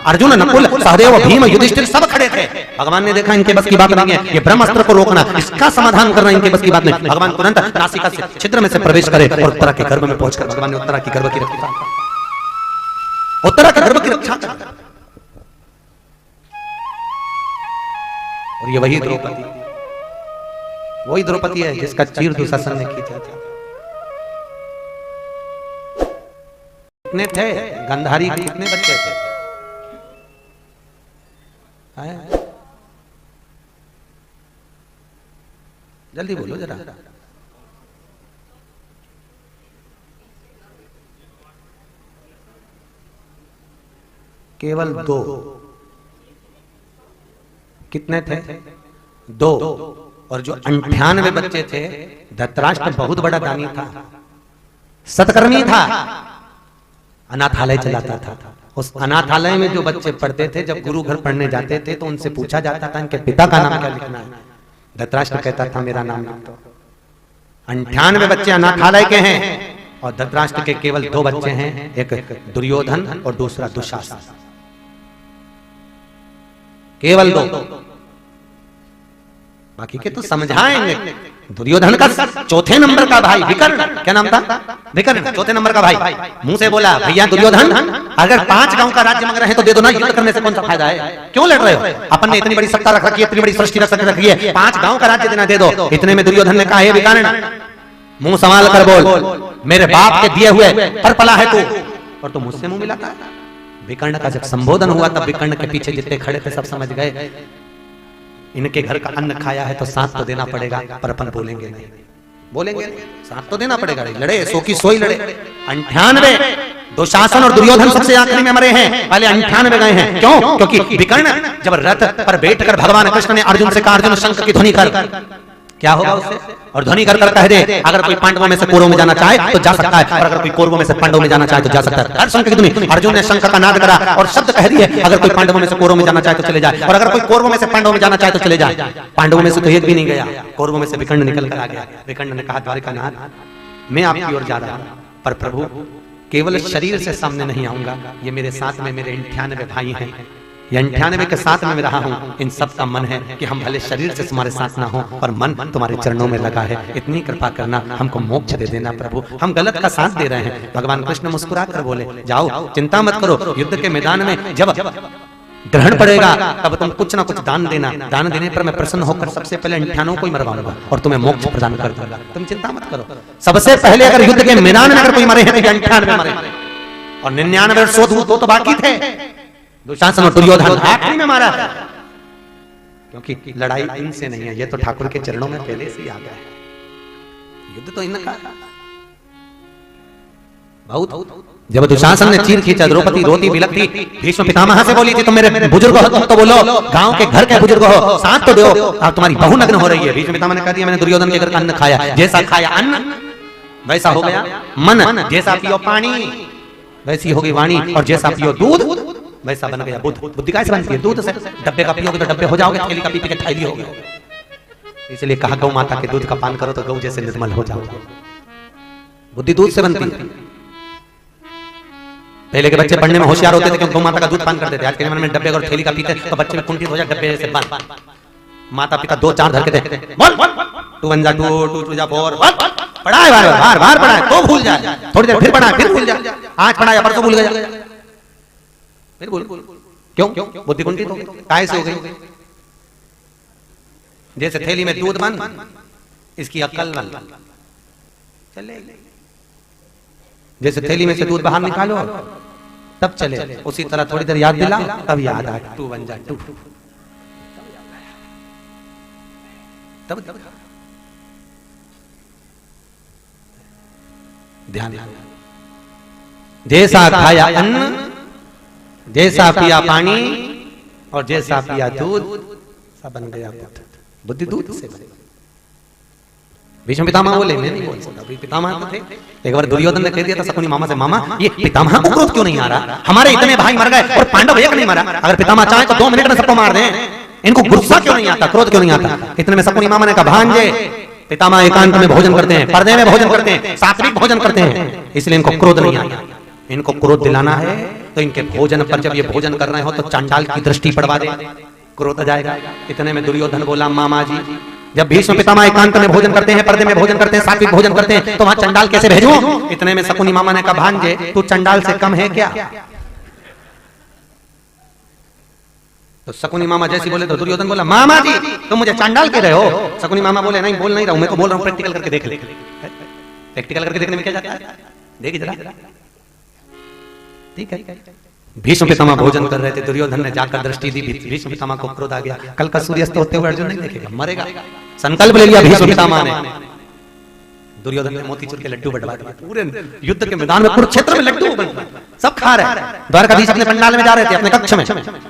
अर्जुन, नकुल, सहदेव, भीम, युधिष्ठिर सब खड़े थे। भगवान ने देखा इनके बस की बात नहीं है, ये ब्रह्मास्त्र को रोकना, इसका समाधान करना इनके बस की बात नहीं। भगवान तुरंत नासिका से छिद्र में से प्रवेश करे और उत्तरा के गर्भ में पहुंचकर भगवान ने उत्तरा की गर्भ की रक्षा, उत्तरा के गर्भ की रक्षा कर। और ये वही द्रौपदी है जिसका चीर दुशासन ने खींचा था। कितने थे गंधारी के, कितने बच्चे थे? जल्दी बोलो जरा। केवल 2। कितने थे? 2। और जो 98 बच्चे थे, धृतराष्ट्र बहुत बड़ा दानी था, सत्कर्मी था, अनाथालय चलाता था। उस अनाथालय में जो बच्चे पढ़ते थे, जब गुरु घर पढ़ने जाते थे तो उनसे पूछा जाता था इनके पिता का नाम क्या लिखना है। धृतराष्ट्र कहता था मेरा नाम लिख दो। 98 बच्चे अनाथालय के हैं और धृतराष्ट्र के केवल 2 बच्चे हैं, एक दुर्योधन और दूसरा दुशासन। केवल 2, बाकी के तो समझाएंगे। दुर्योधन का चौथे नंबर का भाई विकर्ण, क्या नाम था? विकर्ण, चौथे नंबर का भाई, मुंह से बोला भैया दुर्योधन, अगर 5 गांव का राज्य मांग रहे हैं तो दे दो ना, युद्ध करने से कौन सा फायदा है? क्यों लड़ रहे हो? अपन ने इतनी बड़ी सत्ता रख रखी है, इतनी बड़ी सृष्टि रख रखी है, 5 गांव का राज्य देना दे दो। इतने में दुर्योधन ने कहा हे विकर्ण, मुंह संभाल कर बोल, मेरे बाप के दिए हुए पर पला है तू, और तू मुझसे मुंह मिलाता है। विकर्ण का जब संबोधन हुआ तब विकर्ण के पीछे जितने खड़े थे सब समझ गए इनके घर का अन्न खाया है तो साथ तो देना पड़ेगा, पर अपन बोलेंगे नहीं, बोलेंगे साथ तो देना पड़ेगा। लड़े 100 की 100 ही लड़े। 98 दुशासन और दुर्योधन सबसे आखिरी में मरे हैं, पहले 98 गए हैं। क्यों? क्योंकि विकर्ण जब रथ पर बैठकर भगवान कृष्ण ने अर्जुन से कहा अर्जुन शंख की ध्वनि कर, क्या होगा उससे? और ध्वनि कर कह दे अगर कोई पांडवों में से कौरवों में जाना चाहे तो जा सकता है, और अगर कोई कौरवों में से पांडवों में जाना चाहे तो जा सकता है। हर शंख की ध्वनि, अर्जुन ने शंख का नाद करा और शब्द कह दिए अगर कोई पांडवों में से कौरवों में जाना चाहे तो चले जाए, और अगर कोई कौरवों में से पांडवों में जाना चाहे तो चले जाए। पांडवों में से तो एक भी नहीं गया, कौरवों में से विकर्ण निकल कर आ गया। विकर्ण ने कहा द्वारिकानाथ मैं आपकी ओर जा रहा हूं, पर प्रभु केवल शरीर से सामने नहीं आऊंगा, ये मेरे साथ में मेरे 98 भाई हैं, ये 98 के साथ में मैं रहा हूं। इन सब का मन है कि हम भले शरीर से तुम्हारे साथ ना हो पर मन तुम्हारे चरणों में लगा है, इतनी कृपा करना, हमको मोक्ष दे देना प्रभु, हम गलत का साथ दे रहे हैं। भगवान कृष्ण मुस्कुरा कर बोले जाओ चिंता मत करो, युद्ध के मैदान में जब ग्रहण पड़ेगा तब तुम कुछ ना कुछ दान देना, दान देने पर मैं प्रसन्न होकर सबसे पहले 98 को ही मरवाऊंगा और तुम्हें मोक्ष प्रदान कर दूंगा, तुम चिंता मत करो। सबसे पहले अगर युद्ध के मैदान में अगर कोई मरे हैं तो 98 मरे, और 99 100 तो बाकी थे। दुशासन और दुर्योधन आखिरी में मारा था, क्योंकि लड़ाई इनसे नहीं है, ये तो ठाकुर के चरणों में पहले से ही आ गया है। युद्ध तो इनका बहुत। जब दुशासन ने चीर खींचा, द्रौपदी रोती बिलखती, भीष्म पितामह से बोली थी तुम मेरे बुजुर्ग हो, तुम तो बोलो गांव के घर के बुजुर्ग हो, साथ तो दो, अब तुम्हारी बहू नग्न हो रही है। भीष्म पितामह ने कह दिया मैंने दुर्योधन के घर का अन्न खाया, जैसा खाया अन्न वैसा हो गया मन, जैसा पियो पानी वैसी होगी वाणी, और जैसा पियो दूध वैसा बन गया बुद्ध। बुद्धि कैसे बनती है? दूध से। डब्बे का पियोगे तो डब्बे हो जाओगे, थैली का पी के थैली होगी। इसलिए कहा गौ माता के दूध का पान करो तो गौ जैसे निर्मल हो जाओगे। बुद्धि दूध से बनती है। पहले के बच्चे पढ़ने में होशियार होते थे क्योंकि गौ माता का दूध पान करते थे। आज के जमाने में डब्बे और थैली का पीते तो बच्चे में कुंठित हो जाए, डब्बे से बंद। माता पिता 2-4 धर के थे, बोल 2 1 जा 2 2 जा 4, पढ़ाए बार बार पढ़ाए तो भूल जाए, थोड़ी देर फिर पढ़ाए फिर भूल जाए, आज पढ़ाया परसों भूल गया, फिर बोल क्यों? बुद्धि कुंठित हो गई, काय से हो गई? जैसे थैली में दूध बंद, इसकी अक्ल बंद चले। जैसे थैली में से दूध बाहर निकालो तब चले, उसी तरह थोड़ी देर याद दिला तब याद आए 2 1 जा 2, तब ध्यान। जैसा खाया अन्न जैसा पिया पानी और जैसा पिया दूध सब बन गया बुद्ध। बुद्धि दूध से बनी। भीष्म पितामह बोले मैं नहीं बोल सकता, पितामह तो थे। एक बार दुर्योधन ने कह दिया था शकुनी मामा से, मामा ये पितामह को क्रोध क्यों नहीं आ रहा? हमारे इतने भाई मर गए और पांडव एक नहीं मरा। अगर पितामह चाहे तो 2 मिनट में सबको मार दें, इनको गुस्सा क्यों नहीं आता, क्रोध क्यों नहीं आता? इतने में शकुनी मामा ने कहा, भांजे पितामह एकांत में भोजन करते हैं, पर्दे में भोजन करते हैं, सात्विक भोजन करते हैं, इसलिए इनको क्रोध नहीं आता। इनको क्रोध दिलाना है तो इनके भोजन पर जब ये भोजन कर रहे हो तो चांडाल की दृष्टि पड़वा दे, क्रोध आ जाएगा। इतने में दुर्योधन बोला, मामा जी जब भीष्म पितामह एकांत में भोजन करते हैं, पर्दे में भोजन करते हैं, सात्विक भोजन करते हैं, तो वहां चंडाल कैसे भेजूं? इतने में शकुनी मामा ने कहा, भांजे तू चंडाल से कम है क्या? तो शकुनी मामा जैसी बोले तो दुर्योधन बोला, मामा जी तुम मुझे चांडाल कह रहे हो? शकुनी मामा बोले, नहीं बोल नहीं रहा हूं, मैं तो बोल रहा हूं प्रैक्टिकल करके देख ले। प्रैक्टिकल करके देखने में क्या जाता है, देख जरा। ठीक है। भीष्म पितामह भोजन कर रहे थे, दुर्योधन ने जाकर दृष्टि दी, भीष्म पितामह को क्रोध आ गया। कल का सूर्यास्त होते हुए अर्जुन नहीं देखेगा, मरेगा। संकल्प ले लिया भीष्म पितामह ने। दुर्योधन ने मोतीचूर के लड्डू बंटवा दिए पूरे युद्ध के मैदान में, कुरुक्षेत्र में लड्डू सब खा रहे हैं। द्वारकाधीश अपने पंडाल में जा रहे थे, अपने कक्ष में,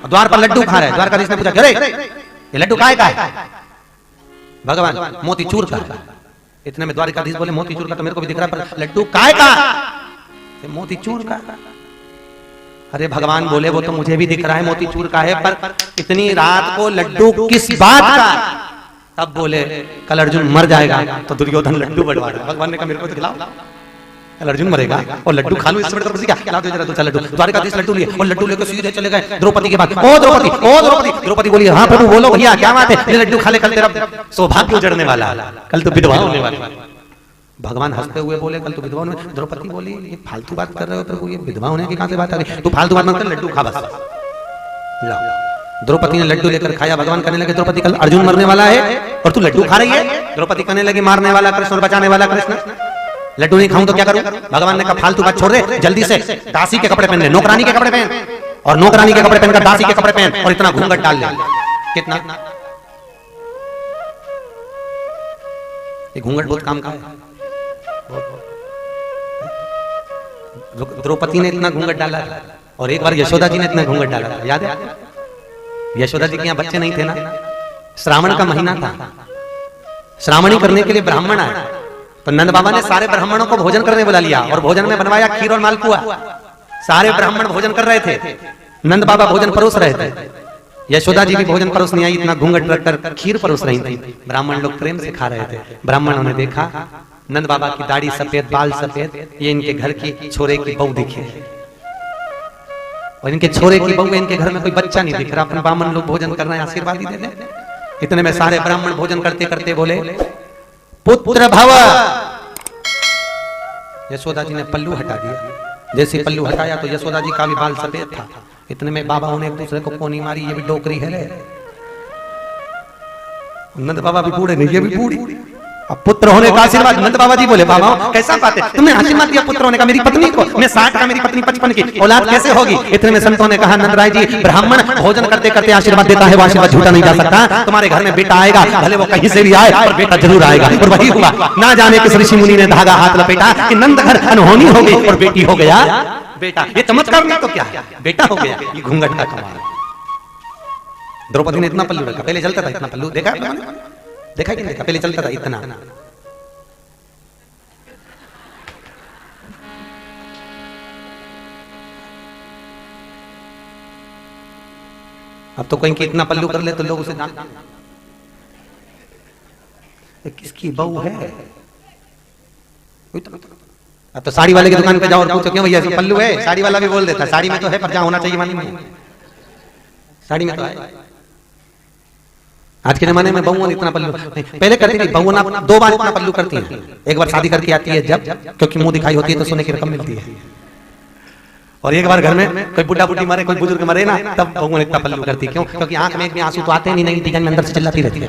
द्वार पर लड्डू खा रहे हैं। द्वारकाधीश ने पूछा, अरे ये लड्डू काय का है? भगवान मोतीचूर का। इतने में द्वारकाधीश बोले, मोतीचूर का तो मेरे को भी दिख रहा है, पर लड्डू काय का? मोतीचूर का। अरे भगवान बोले, वो तो मुझे भी दिख रहा है मोतीचूर का है, पर इतनी रात को लड्डू किस बात का? तब बोले, कल अर्जुन मर जाएगा तो दुर्योधन लड्डू बढ़वा रहा है। भगवान ने कहा, मेरे को तो खिलाओ, कल अर्जुन मरेगा और लड्डू खा लूं, इससे बड़ा क्या? खिला दो जरा, तो चल लड्डू। द्वारकाधीश लड्डू लिए और लड्डू लेकर सीधे चले गए द्रौपदी के पास। ओ द्रौपदी, ओ द्रौपदी। द्रौपदी बोली, हाँ प्रभु बोलो भैया क्या बात है? ये लड्डू खा ले, कल तेरा सौभाग्य उजड़ने वाला, कल तो विधवा होने वाली। भगवान हंसते हुए बोले, कल तो विधवा होने। द्रौपदी बोली, ये फालतू बात कर रहे हो प्रभु, ये विधवा होने की कहां से बात आ गई? तू फालतू बात मत कर, लड्डू खा बस। द्रौपदी ने लड्डू लेकर खाया। भगवान कहने लगे, द्रौपदी कल अर्जुन मरने वाला है और तू लड्डू खा रही है? द्रौपदी कहने लगी, मारने वाला कृष्ण और बचाने वाला कृष्ण, लड्डू नहीं खाऊं तो क्या करूं? भगवान ने कहा, फालतू बात छोड़ दे, जल्दी से दासी के कपड़े पहन ले, नौकरानी के कपड़े पहन, और नौकरानी के कपड़े पहनकर दासी के कपड़े पहन और इतना घूंघट डाल ले। कितना ये घूंघट बहुत काम का है। द्रौपदी ने इतना घूंघट डाला और एक बार यशोदा जी ने इतना घूंघट डाला, याद है? यशोदा जी के यहाँ बच्चे नहीं थे ना, श्रावण का महीना था, श्रावणी करने के लिए ब्राह्मण आए, तो नंद बाबा ने सारे ब्राह्मणों को भोजन करने बुला लिया और भोजन में बनवाया खीर और मालपुआ। सारे ब्राह्मण भोजन कर रहे थे, नंद बाबा भोजन परोस रहे थे, यशोदा जी भी भोजन परोस नहीं आई, इतना घूंघट रखकर खीर परोस रही थी। ब्राह्मण लोग प्रेम से खा रहे थे। ब्राह्मणों ने देखा नंद बाबा की दाढ़ी सफेद, बाल सफेद, ये इनके घर की छोरे की बहू दिखे, और इनके छोरे की बहू, इनके घर में कोई बच्चा नहीं दिख रहा। अपन ब्राह्मण लोग भोजन कर रहे हैं, आशीर्वाद ही दे दें। इतने में सारे ब्राह्मण भोजन करते करते बोले, पुत्र भव। यशोदा जी ने पल्लू हटा दिया। जैसे पल्लू हटाया तो यशोदा जी का भी बाल सफेद था। इतने में बाबा ने एक दूसरे को कोनी मारी, ये भी डोकरी है रे। नंद बाबा भी बूढ़े नहीं, ये भी बूढ़ी। अब पुत्र होने का आशीर्वाद। नंद बाबा जी बोले, बाबा कैसा बात है, तुमने आशीर्वाद दिया पुत्र होने का मेरी पत्नी को? मैं 60 का, मेरी पत्नी 55 की, औलाद कैसे होगी? इतने में संतों ने कहा, नंद राय जी, ब्राह्मण भोजन करते करते आशीर्वाद देता है, वो आशीर्वाद झूठा नहीं जा सकता। तुम्हारे घर में बेटा आएगा, भले वो कहीं से भी आए, और बेटा जरूर आएगा। और वही हुआ। ना जाने किस ऋषि मुनि ने धागा हाथ लपेटा कि नंद घर अनहोनी हो गई और बेटी हो गया बेटा। ये चमत्कार नहीं तो क्या, बेटा हो गया। ये घूंघट का कमाल। द्रौपदी ने इतना पल्लू रखा, पहले चलता था इतना पल्लू, देखा देखा कि देखा, पहले चलता था इतना। अब तो कहीं की इतना पल्लू कर ले तो लोग उसे जान, किसकी बहू है? अब तो साड़ी वाले की दुकान पे जाओ और पूछो, क्यों भैया इसमें पल्लू है? साड़ी वाला भी बोल देता है, साड़ी में तो है, पर जहां होना चाहिए मालूम नहीं, साड़ी में तो है। आज के जमाने में बहुओं इतना पल्लू नहीं, पहले करती थी बहुओं 2 बार इतना पल्लू करती हैं। एक बार शादी करके आती है जब, क्योंकि मुंह दिखाई होती है तो सोने की रकम मिलती है, और एक बार घर में कोई बुढ़ा बुढ़ी मरे, कोई बुजुर्ग मरे ना, तब बहुओं इतना पल्लू करती। क्यों? क्योंकि आंख में एक भी आंसू तो आते नहीं, दिगन में अंदर से चिल्लाती रहती है।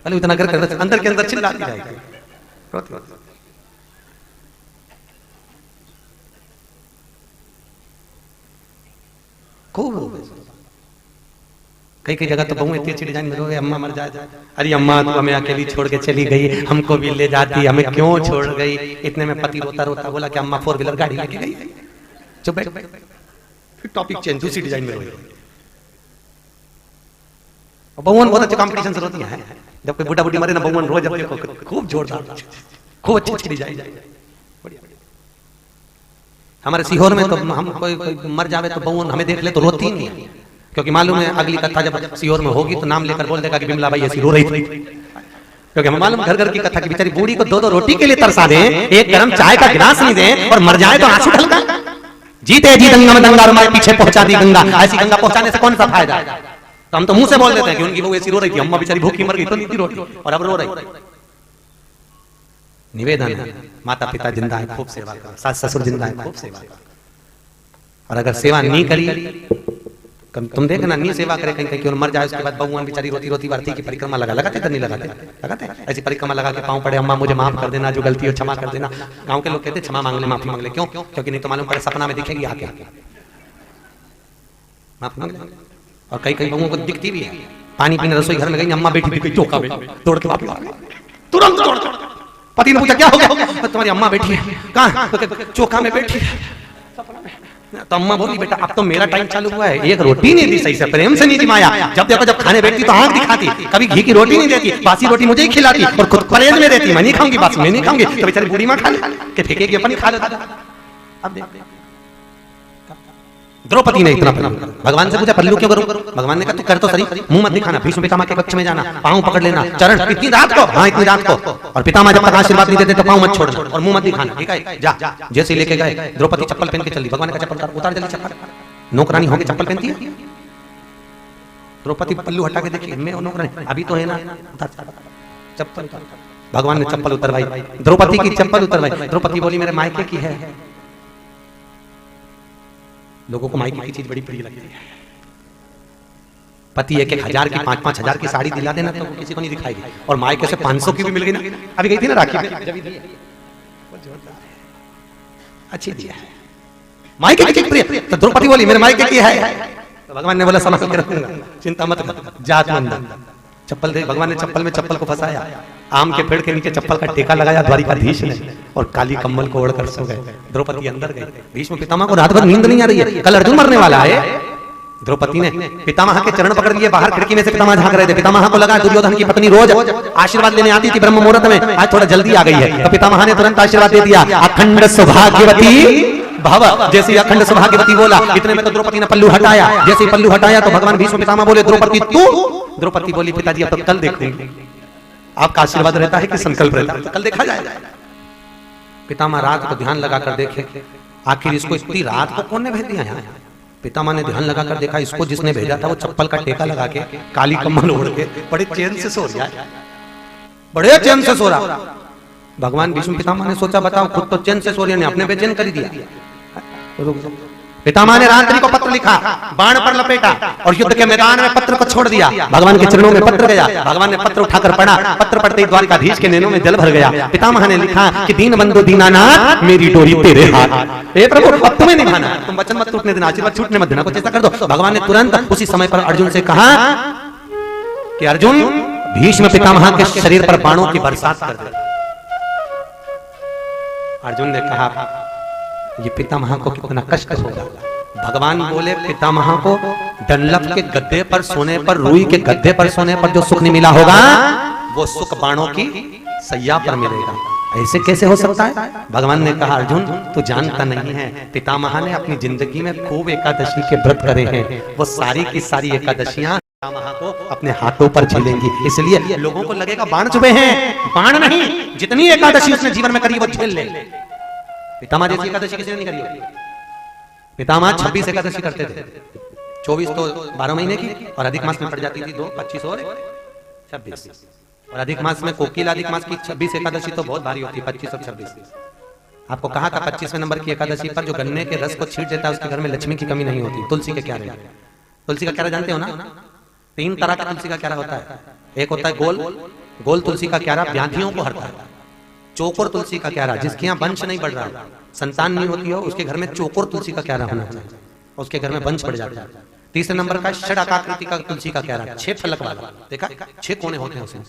पल्लू इतना कर अंदर के अंदर चिल्लाती रहेगी। खूब कई कई जगह तो बहू इतनी अच्छी डिजाइन में रोए, अम्मा मर जाए, अरे अम्मा तू हमें अकेली छोड़ के चली गई, हमको भी ले जाती, हमें क्यों छोड़ गई। इतने में पति रोता रोता बोला कि अम्मा 4 व्हीलर गाड़ी लेके गई। चुप बैठ, फिर टॉपिक चेंज, दूसरी डिजाइन में रोए। बहुवन बहुत अच्छे कॉम्पिटिशन से रोती है, जब कोई बूढ़ा बूढ़ी मरे ना बहुवन रो, जब खूब जोरदार, खूब अच्छी डिजाइन। हमारे सीहोर में तो हम कोई मर जावे तो बहुवन हमें देख ले तो रोती नहीं है, क्योंकि मालूम है अगली कथा जब सीहोर में होगी तो नाम लेकर बोल देगा कि बिमला भाई ऐसी रो रही थी। क्योंकि हमें मालूम घर घर की कथा की बेचारी बूढ़ी को 2-2 रोटी के लिए तरसा दे, एक गरम चाय का गिलास नहीं दे और मर जाए तो आंसू ढलका। जीते जी गंगा में गंगा हमारे पीछे पहुंचा दी गंगा, ऐसी गंगा पहुंचाने से कौन सा फायदा। तो हम तो मुंह से बोल देते हैं कि उनकी वो ऐसी रो रही थी, अम्मा बेचारी भूखी मर गई तो नहीं थी रोटी और अब रो रही। निवेदन है, माता पिता जिंदा है खूब सेवा करो, सास ससुर जिंदा है खूब सेवा करो। और अगर सेवा नहीं करी, तुम देखना नहीं सेवा करे कहीं कहीं मर जाए, उसके बाद बहुवन बेचारी रोती रोती वार्थी की परिक्रमा लगाते तो नहीं लगाते ऐसी परिक्रमा लगा के पांव पड़े, अम्मा मुझे माफ कर देना, जो गलती हो क्षमा कर देना। गांव के लोग कहते क्षमा मांग ले, माफी मांग ले, क्यों? क्योंकि नहीं तो मालूम पड़े सपना में दिखेगी आके माफी मांग ले। और कई कई बहुओं को दिखती भी है, पानी पीने रसोई घर में गई, अम्मा बैठी थी चौका में, तोड़ के वापस आ गई, तुरंत तोड़। पति ने पूछा क्या हो गया? तुम्हारी अम्मा बैठी है। कहाँ? चौका में बैठी है। तो अम्मा बोली बेटा अब तो मेरा टाइम चालू हुआ है, एक रोटी नहीं दी सही से, प्रेम से नहीं जिमाया। जब देखो जब खाने बैठती तो आंख दिखाती, कभी घी की रोटी नहीं देती, बासी रोटी मुझे ही खिलाती और खुद परहेज में देती, मैं नहीं खाऊंगी, बासी मैं नहीं खाऊंगी, तो बेचारी बूढ़ी माँ खा ले के फेंकेगी अपन ही खा लेता। अब देख द्रौपदी ने इतना भगवान से पूछा पल्लू क्यों करूं? भगवान ने कहा तू कर तो सही, मुंह मत दिखाना, भीष्म पितामह के कक्ष में जाना, पांव पकड़ लेना, चरण इतनी रात को, हाँ इतनी रात को, और पितामह जब तक आशीर्वाद नहीं देते तो पांव मत छोड़ना और मुंह मत दिखाना, ठीक है? जा। जैसे लेके गए द्रौपदी चप्पल पहन के चली, भगवान का चप्पल उतार जल्दी चप्पल, नौकरानी होके चप्पल पहनती है द्रौपदी, पल्लू हटा के देखिए मैं नौकरानी अभी तो है ना, चप्पल। भगवान ने चप्पल उतरवाई, द्रौपदी की चप्पल उतरवाई। द्रौपदी बोली मेरे मायके की है। लोगों को मायके की चीज बड़ी प्रिय लगती है। पति 1-1 हजार की 5-5 हजार की साड़ी दिला देना तो किसी को नहीं दिखाई दी, और मायके से 500 की भी मिल गई ना, अभी गई थी ना राखी में, अच्छी दिया है मायके की प्रिय। तो द्रौपदी बोली मेरे मायके की है, तो भगवान ने बोला समझ के रखूंगा, चिंता मत कर, जात मंद। चप्पल दे, भगवान ने चप्पल में चप्पल को फंसाया, आम के पेड़ के नीचे चप्पल का टेका लगाया द्वारिकाधीश ने, और काली कम्बल को ओढ़कर सो गए। द्रौपदी अंदर गई। भीष्म पितामह को रात भर नींद नहीं आ रही है, कल अर्जुन मरने वाला है। द्रौपदी ने पितामह के चरण पकड़ लिए, बाहर खिड़की में से पितामह झांक रहे थे। पितामह को लगा दुर्योधन की पत्नी रोज आशीर्वाद लेने आती थी ब्रह्म मुहूर्त में, आज थोड़ा जल्दी आ गई है, तो पितामह ने तुरंत आशीर्वाद दे दिया, अखंड सौभाग्यवती भव। जैसे अखंड सौभाग्यवती बोला, इतने में तो द्रौपदी ने पल्लू हटाया। जैसे ही पल्लू हटाया तो भगवान भीष्म पितामह बोले द्रौपदी तू? द्रौपदी बोली पिताजी अब तो कल देखूंगी, आपका आशीर्वाद रहता है कि संकल्प रहता है, तो कल देखा जाएगा। पितामह रात को ध्यान लगाकर देखे, आखिर इसको इतनी रात को कौन ने भेज दिया यहाँ? पितामह ने ध्यान लगाकर देखा, इसको जिसने भेजा था वो चप्पल का टेका लगा के काली कम्बल ओढ़ के बड़े चैन से सो रहा है, बड़े चैन से सो रहा। भगवान भीष्म पितामह ने सोचा बताओ, खुद तो चैन से सो रही है, अपने बेचैन कर दिया। पितामह ने रात्रि को पत्र लिखा, बाण पर लपेटा और युद्ध के मैदान में पत्र को छोड़ दिया। भगवान के चरणों में पत्र गया, भगवान ने पत्र उठाकर पढ़ा, पत्र पढ़ते ही द्वारिकाधीश के नैनों में जल भर गया। पितामह ने लिखा कि दीन बंधु दीनानाथ मेरी डोरी तेरे हाथ, हे प्रभु अब तुम्हें निभाना, तुम वचन मत टूटने देना, आशीर्वाद छूटने मत देना, कुछ ऐसा कर दो। भगवान ने तुरंत उसी समय पर अर्जुन से कहा कि अर्जुन भीष्म पितामह के शरीर पर बाणों की बरसात कर दे। अर्जुन ने कहा ये पितामह को कितना कष्ट होगा। भगवान बोले पितामह को डनलप के गद्दे पर सोने पर, रुई के गद्दे पर सोने पर जो सुख नहीं मिला होगा वो सुख बाणों की सैया पर मिलेगा। ऐसे कैसे हो सकता है? भगवान ने कहा अर्जुन तू जानता नहीं है, पितामह ने अपनी जिंदगी में खूब एकादशी के व्रत करे हैं, वो सारी की सारी एकादशियां पितामह को अपने हाथों पर झेलेंगी। इसलिए लोगों को लगेगा बाण चुभे हैं, बाण नहीं, जितनी एकादशी उसने जीवन में करी वो झेल ले। पितामह जैसी एकादशी किसी ने नहीं करी होगी। पितामह 26 एकादशी करते थे, 24 तो 12 महीने की और अधिक मास में पड़ जाती थी 2, 25 और 26, और अधिक मास में कोकिल अधिक मास की 26 एकादशी तो बहुत भारी होती है, 25 और 26। आपको कहा था 25वें नंबर की एकादशी पर जो गन्ने के रस को छींट देता है उसके घर में लक्ष्मी की कमी नहीं होती। तुलसी के क्यारे, तुलसी का क्यारा जानते हो ना? 3 तरह का तुलसी का क्यारा होता है। एक होता है गोल तुलसी का क्यारा, व्याधियों को हरता है। चौकोर तुलसी का क्यारा, जिसके यहाँ वंश नहीं बढ़ रहा, संतान नहीं होती हो, उसके घर में चौकोर तुलसी का क्यारा होना चाहिए, उसके घर में वंश बढ़ जाता है। तीसरे नंबर का षडाकाकृति का तुलसी का क्यारा, 6 फलक वाला, देखा 6 कोने होते हैं उसमें,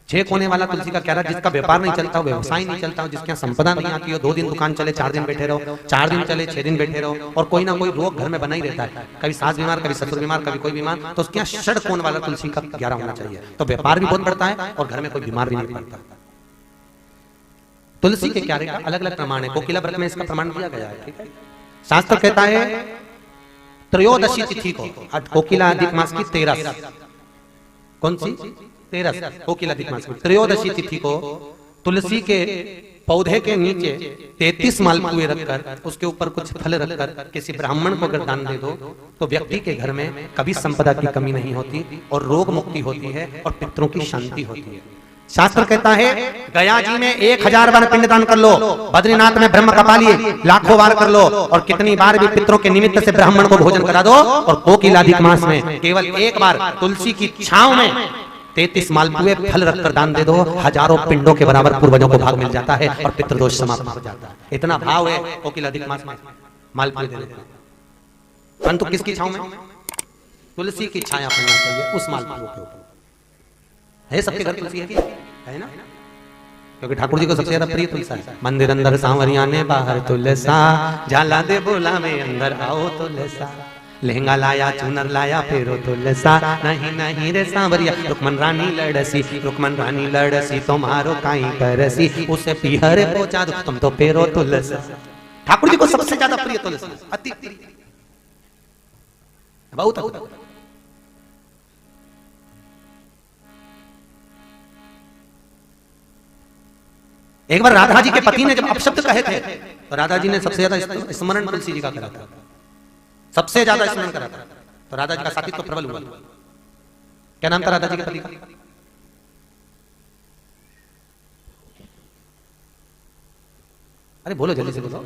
6 कोने वाला तुलसी का क्यारा, जिसका व्यापार नहीं चलता हो, व्यवसाय नहीं चलता हो, जिसके यहाँ संपदा नहीं आती हो, 2 दिन दुकान चले 4 दिन बैठे रहो, 4 दिन चले 6 दिन बैठे रहो, और कोई ना कोई रोग घर में बना ही रहता है, कभी सास बीमार, कभी ससुर बीमार, कभी कोई बीमार, तो उसके यहाँ षड कोण वाला तुलसी का क्यारा होना चाहिए, तो व्यापार भी बहुत बढ़ता है और घर में कोई बीमार भी नहीं पड़ता। तुलसी के क्यारे का अलग अलग प्रमाण है, कोकिला व्रत में इसका प्रमाण दिया गया है, ठीक है। शास्त्र कहता है त्रयोदशी तिथि को, कोकिला अधिक मास की 13, कौन सी 13 कोकिला अधिक मास की त्रयोदशी तिथि को तुलसी के पौधे के नीचे 33 मालपुए रखकर उसके ऊपर कुछ फल रखकर किसी ब्राह्मण को अगर दान दे दो तो व्यक्ति के घर में कभी संपदा की कमी नहीं होती और रोग मुक्ति होती है और पितरों की शांति होती है। शास्त्र कहता है गया जी में 1000 बार पिंडदान कर लो, बद्रीनाथ में ब्रह्म कपाली लाखों बार कर लो, और कितनी बार भी पितरों के निमित्त से ब्राह्मण को भोजन करा दो, और कोकिला अधिक मास में केवल 1 बार तुलसी की छांव में 33 मालपुए फल रखकर दान दे दो, हजारों पिंडों के बराबर पूर्वजों को भाग मिल जाता है और पितृदोष समाप्त हो जाता है। इतना भाव है कोकिला अधिक मास में मालपुए देने का। परंतु किसकी छांव में? तुलसी की छाया पड़ना चाहिए उस मालपुओं के ऊपर। है सबके घर तुलसी है ना, क्योंकि ठाकुर जी को सबसे ज्यादा प्रिय तुलसा है। मंदिर अंदर सांवरिया ने बाहर तुलसा, झाला दे बोला में अंदर आओ तुलसा, लहंगा लाया चुनर लाया फेरो तुलसा, नहीं नहीं रे सांवरिया रुक्मन रानी लड़सी, रुक्मन रानी लड़सी तुम्हारो काई करसी, उसे पीहरे पहुंचा दो तुम तो फेरो तुलसा। ठाकुर जी को सबसे ज्यादा प्रिय तुलसा, अति प्रिय, बहुत। एक बार राधा जी के पति ने जब अपशब्द कहे थे तो राधा जी ने सबसे ज्यादा स्मरण तुलसी जी का करा था, सबसे ज्यादा स्मरण करा था, तो राधा जी का साथी तो प्रबल हुआ। क्या नाम था राधा जी के पति का? अरे बोलो जल्दी से बोलो।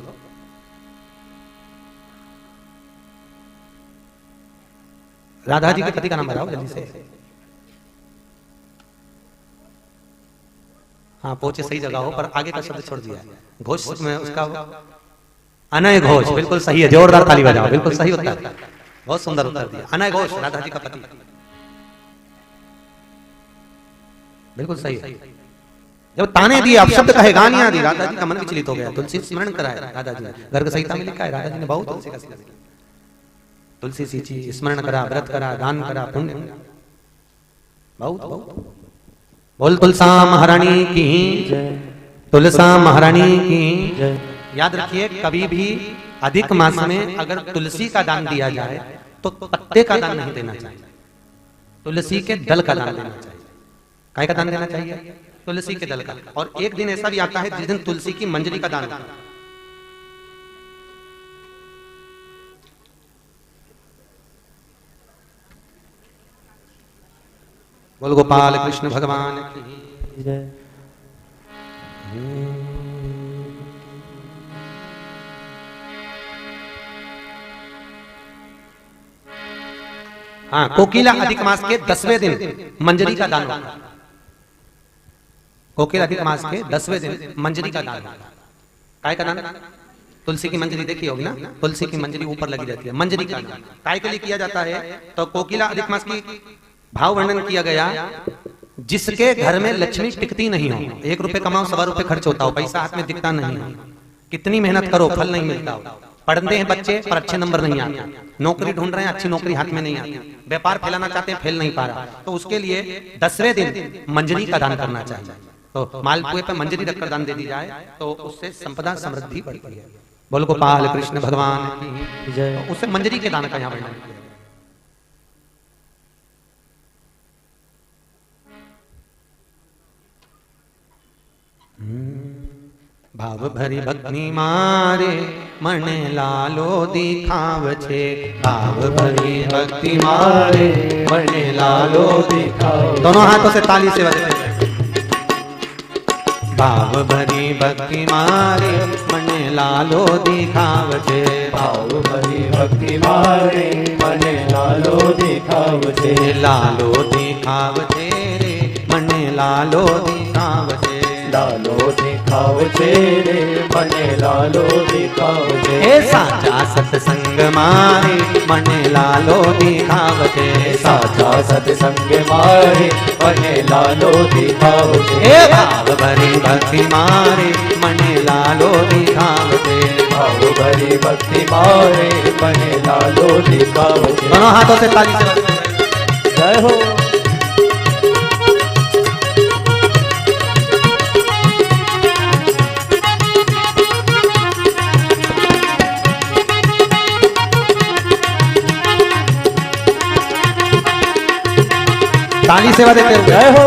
राधा जी के पति का नाम बताओ जल्दी से। हाँ पहुंचे सही जगह हो, पर आगे का शब्द छोड़ दिया है। घोष में उसका अनय घोष, बिल्कुल सही है, जोरदार ताली बजाओ, बिल्कुल सही उत्तर, बहुत सुंदर उत्तर दिया। अनय घोष राधा जी का पति, बिल्कुल सही है। जब ताने दिए, अपशब्द कहे, गालियां दी, राधा जी का मन विचलित हो गया। तुलसी स्मरण कराया राधा जी ने, गर्ग संहिता में लिखा है राधा जी ने बहुत तुलसी का स्मरण, तुलसी सींची, स्मरण करा, व्रत करा, दान करा, पुण्य बहुत। बोल तुलसा महारानी की जय, तुलसा महारानी की जय। याद रखिए कभी भी अधिक मास में अगर तुलसी का दान दिया जाए तो पत्ते का दान नहीं देना चाहिए, तुलसी के दल का दान देना चाहिए। काय का दान देना चाहिए? तुलसी के दल का। और एक दिन ऐसा भी आता है जिस दिन तुलसी की मंजरी का दान, बोल गोपाल कृष्ण भगवान की जय। हाँ, कोकिला अधिक मास के 10वें दिन मंजरी का दान होता है। कोकिला अधिक मास के 10वें दिन मंजरी का दान, काय का दान? तुलसी की मंजरी देखी होगी ना, तुलसी की मंजरी ऊपर लगी रहती है, मंजरी का दान काय के लिए किया जाता है? तो कोकिला अधिक मास की भाव वर्णन किया गया, जिसके घर में लक्ष्मी टिकती नहीं हो, 1 रुपए कमाओ 1.25 रुपए खर्च होता हो, पैसा हाथ में दिखता नहीं हो, कितनी मेहनत करो फल नहीं मिलता हो, पढ़ते हैं बच्चे पर अच्छे नंबर नहीं आते, नौकरी ढूंढ रहे हैं अच्छी नौकरी हाथ में नहीं आती, व्यापार फैलाना चाहते हैं फैल नहीं पा रहा, तो उसके लिए 10वें दिन मंजरी का दान करना चाहिए। तो मालपुए पर मंजरी रखकर दान दे दी जाए तो उससे संपदा समृद्धि बढ़ती है। बोल गोपाल कृष्ण भगवान की जय। उससे मंजरी के दान का यहाँ वर्णन किया। भाव भरी भक्ति मारे मन लालो दिखाव छे, भाव भरी भक्ति मारे मन लालो दिखाव। दोनों हाथों से ताली से बजाते हैं। भाव भरी भक्ति मारे मन लालो दिखाव छे, भाव भरी भक्ति मारे मन लालो दिखाव छे, लालो दिखाव छे रे मन लालो दिखाव छे, लालो दिखाव दिखाओ छे रे मने लालो दिखाओ छे हे साचा सत्संग मारे मने लालो दिखावते साचा सत्संग मारे मने लालो दिखाओ छे हे भाव भरी भक्ति मारे मने लालो दिखावते भाव भरी भक्ति मारे मने लालो दिखाओ छे दोनों हाथों से ताली से बजाओ। जय हो ताली सेवा देते हुए जय हो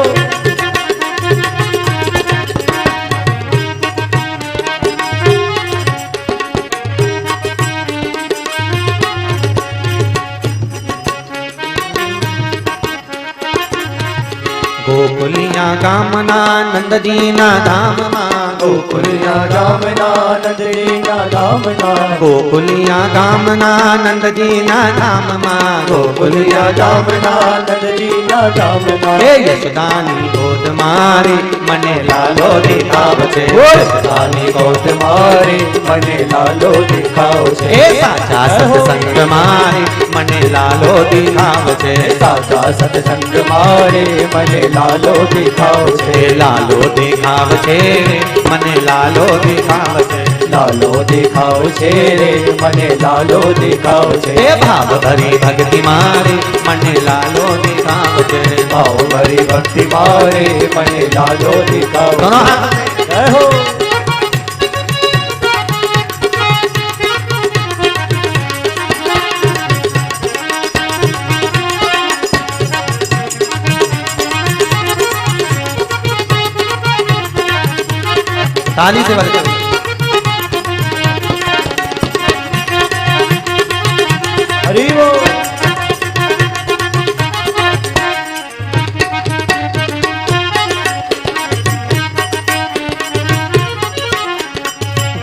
गोकुलिया कामना नंद जी ना धाम मां गोकुलिया गामना नंद जी ना धामना गोकुलिया कामना नंद जी ना धाम मां गोकुलिया गामना नंद जी ना धामना हे यशदानी गोद मारे मने लालो दिखावते यशदानी गोद मारे मने लालो दिखाओ छे हे साचा सत्संग मारे मने लालो दिखावते साचा सत्संग मारे मने लालो दिखाओ छे हे लालो दिखावते मने लालो दिखावते लालो दिखाओ छे रे मने लालो दिखाओ छे हे भाव भरी भक्ति मारे मने लालो दिखावते भाव भरी भक्ति मारे मने लालो दिखाओ दोनों हाथ से जय हो ताली से बजाओ। हरि वो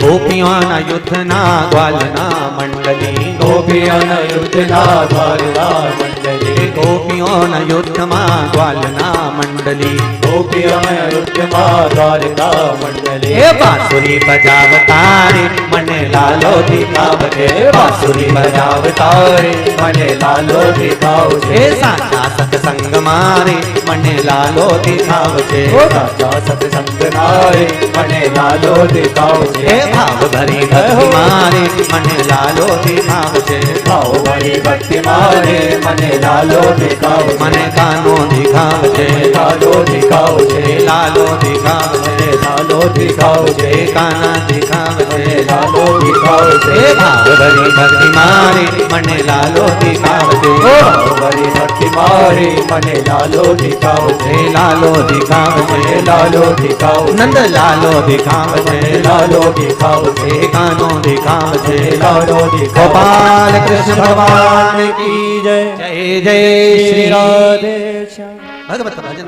गोपियों न युद्ध ना ग्वाल ना मंडली गोपियां युद्ध ना द्वारका मंडली गोपियों न युद्ध मा ग्वाल ना मंडली गोपियां युद्ध मा द्वारका मंडली हे बांसुरी बजावतारे मने लालो दिखावते बांसुरी बजावतारे मने लालो दिखाओ हे छे साचा सत्संग मारे मने लालो दिखावते साचा सत्संग नारे मने लालो दिखाओ हे छे भाव भरी भक्ति मारे मने लालो दिखावते भाव भरी भक्ति मारे मने लालो दिखाओ छे मने कानो दिखावते लालो दिखाओ छे लालो दिखावते लालो दिखाओ छे काना दिखावते लालो दिखाओ छे हे भाव भरी भक्ति मारे मने लालो दिखावते भाव भरी भक्ति मारे मने लालो दिखाओ छे हे लालो दिखावते लालो दिखाओ नंद लालो दिखावते लालो दिखाओ छे हे कानो दिखावते लालो दिखाओ गोपाल कृष्ण भगवान की जय जय जय श्री राधे श्याम भगवत भजन।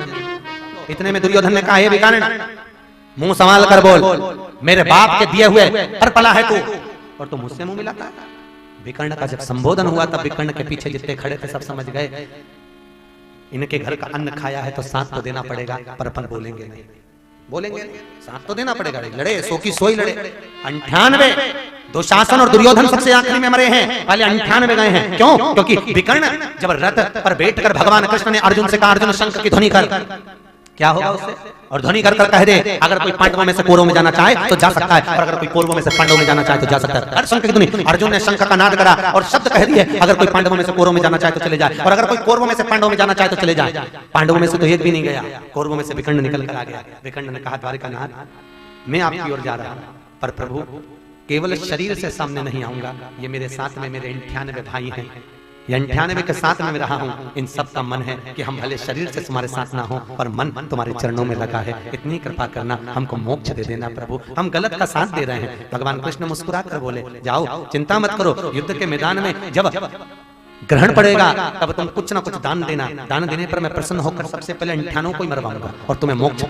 इतने में दुर्योधन ने कहा हे बीकानेर मुंह संभाल कर बोल, मेरे बाप के दिए हुए पर पला है तू और तू मुझसे मुंह मिलाता है। विकर्ण का जब संबोधन हुआ तब विकर्ण के पीछे जितने खड़े थे सब समझ गए इनके घर का अन्न खाया है तो साथ तो देना पड़ेगा, पर अपन बोलेंगे नहीं, बोलेंगे नहीं, साथ तो देना पड़ेगा। लड़े सो की सोई लड़े। 98 दुशासन और दुर्योधन सबसे आखिरी में मरे हैं, पहले 98 गए हैं। क्यों? क्योंकि विकर्ण जब रथ पर बैठकर भगवान कृष्ण ने अर्जुन से कहा अर्जुन शंख की ध्वनि कर, क्या होगा उससे? और ध्वनि कर कह दे अगर कोई पांडवों में से कौरवों में जाना चाहे तो जा सकता है, और अगर कोई कौरवों में से पांडवों में जाना चाहे तो जा सकता है। हर शंख की ध्वनि, अर्जुन ने शंख का नाद करा और शब्द कह दिए अगर कोई पांडवों में से कौरवों में जाना चाहे तो चले जाए, और अगर कोई कौरवों में से पांडवों में जाना चाहे तो चले जाए। पांडवों में से तो एक भी नहीं गया, कौरवों में से विकर्ण निकल कर आ गया। विकर्ण ने कहा द्वारिकानाथ मैं आपकी ओर जा रहा हूं, पर प्रभु केवल शरीर से सामने नहीं आऊंगा, ये मेरे साथ में मेरे 98 भाई हैं, ये 98 के साथ में मैं रहा हूं। इन सब का मन है कि हम भले शरीर से तुम्हारे साथ ना हो पर मन तुम्हारे चरणों में लगा है, इतनी कृपा करना, हमको मोक्ष दे देना प्रभु, हम गलत का साथ दे रहे हैं। भगवान कृष्ण मुस्कुरा कर बोले जाओ चिंता मत करो, युद्ध के मैदान में जब ग्रहण पड़ेगा तब तुम कुछ ना कुछ दान देना, दान देने पर मैं प्रसन्न होकर सबसे पहले 98 को ही मरवाऊंगा और तुम्हें मोक्ष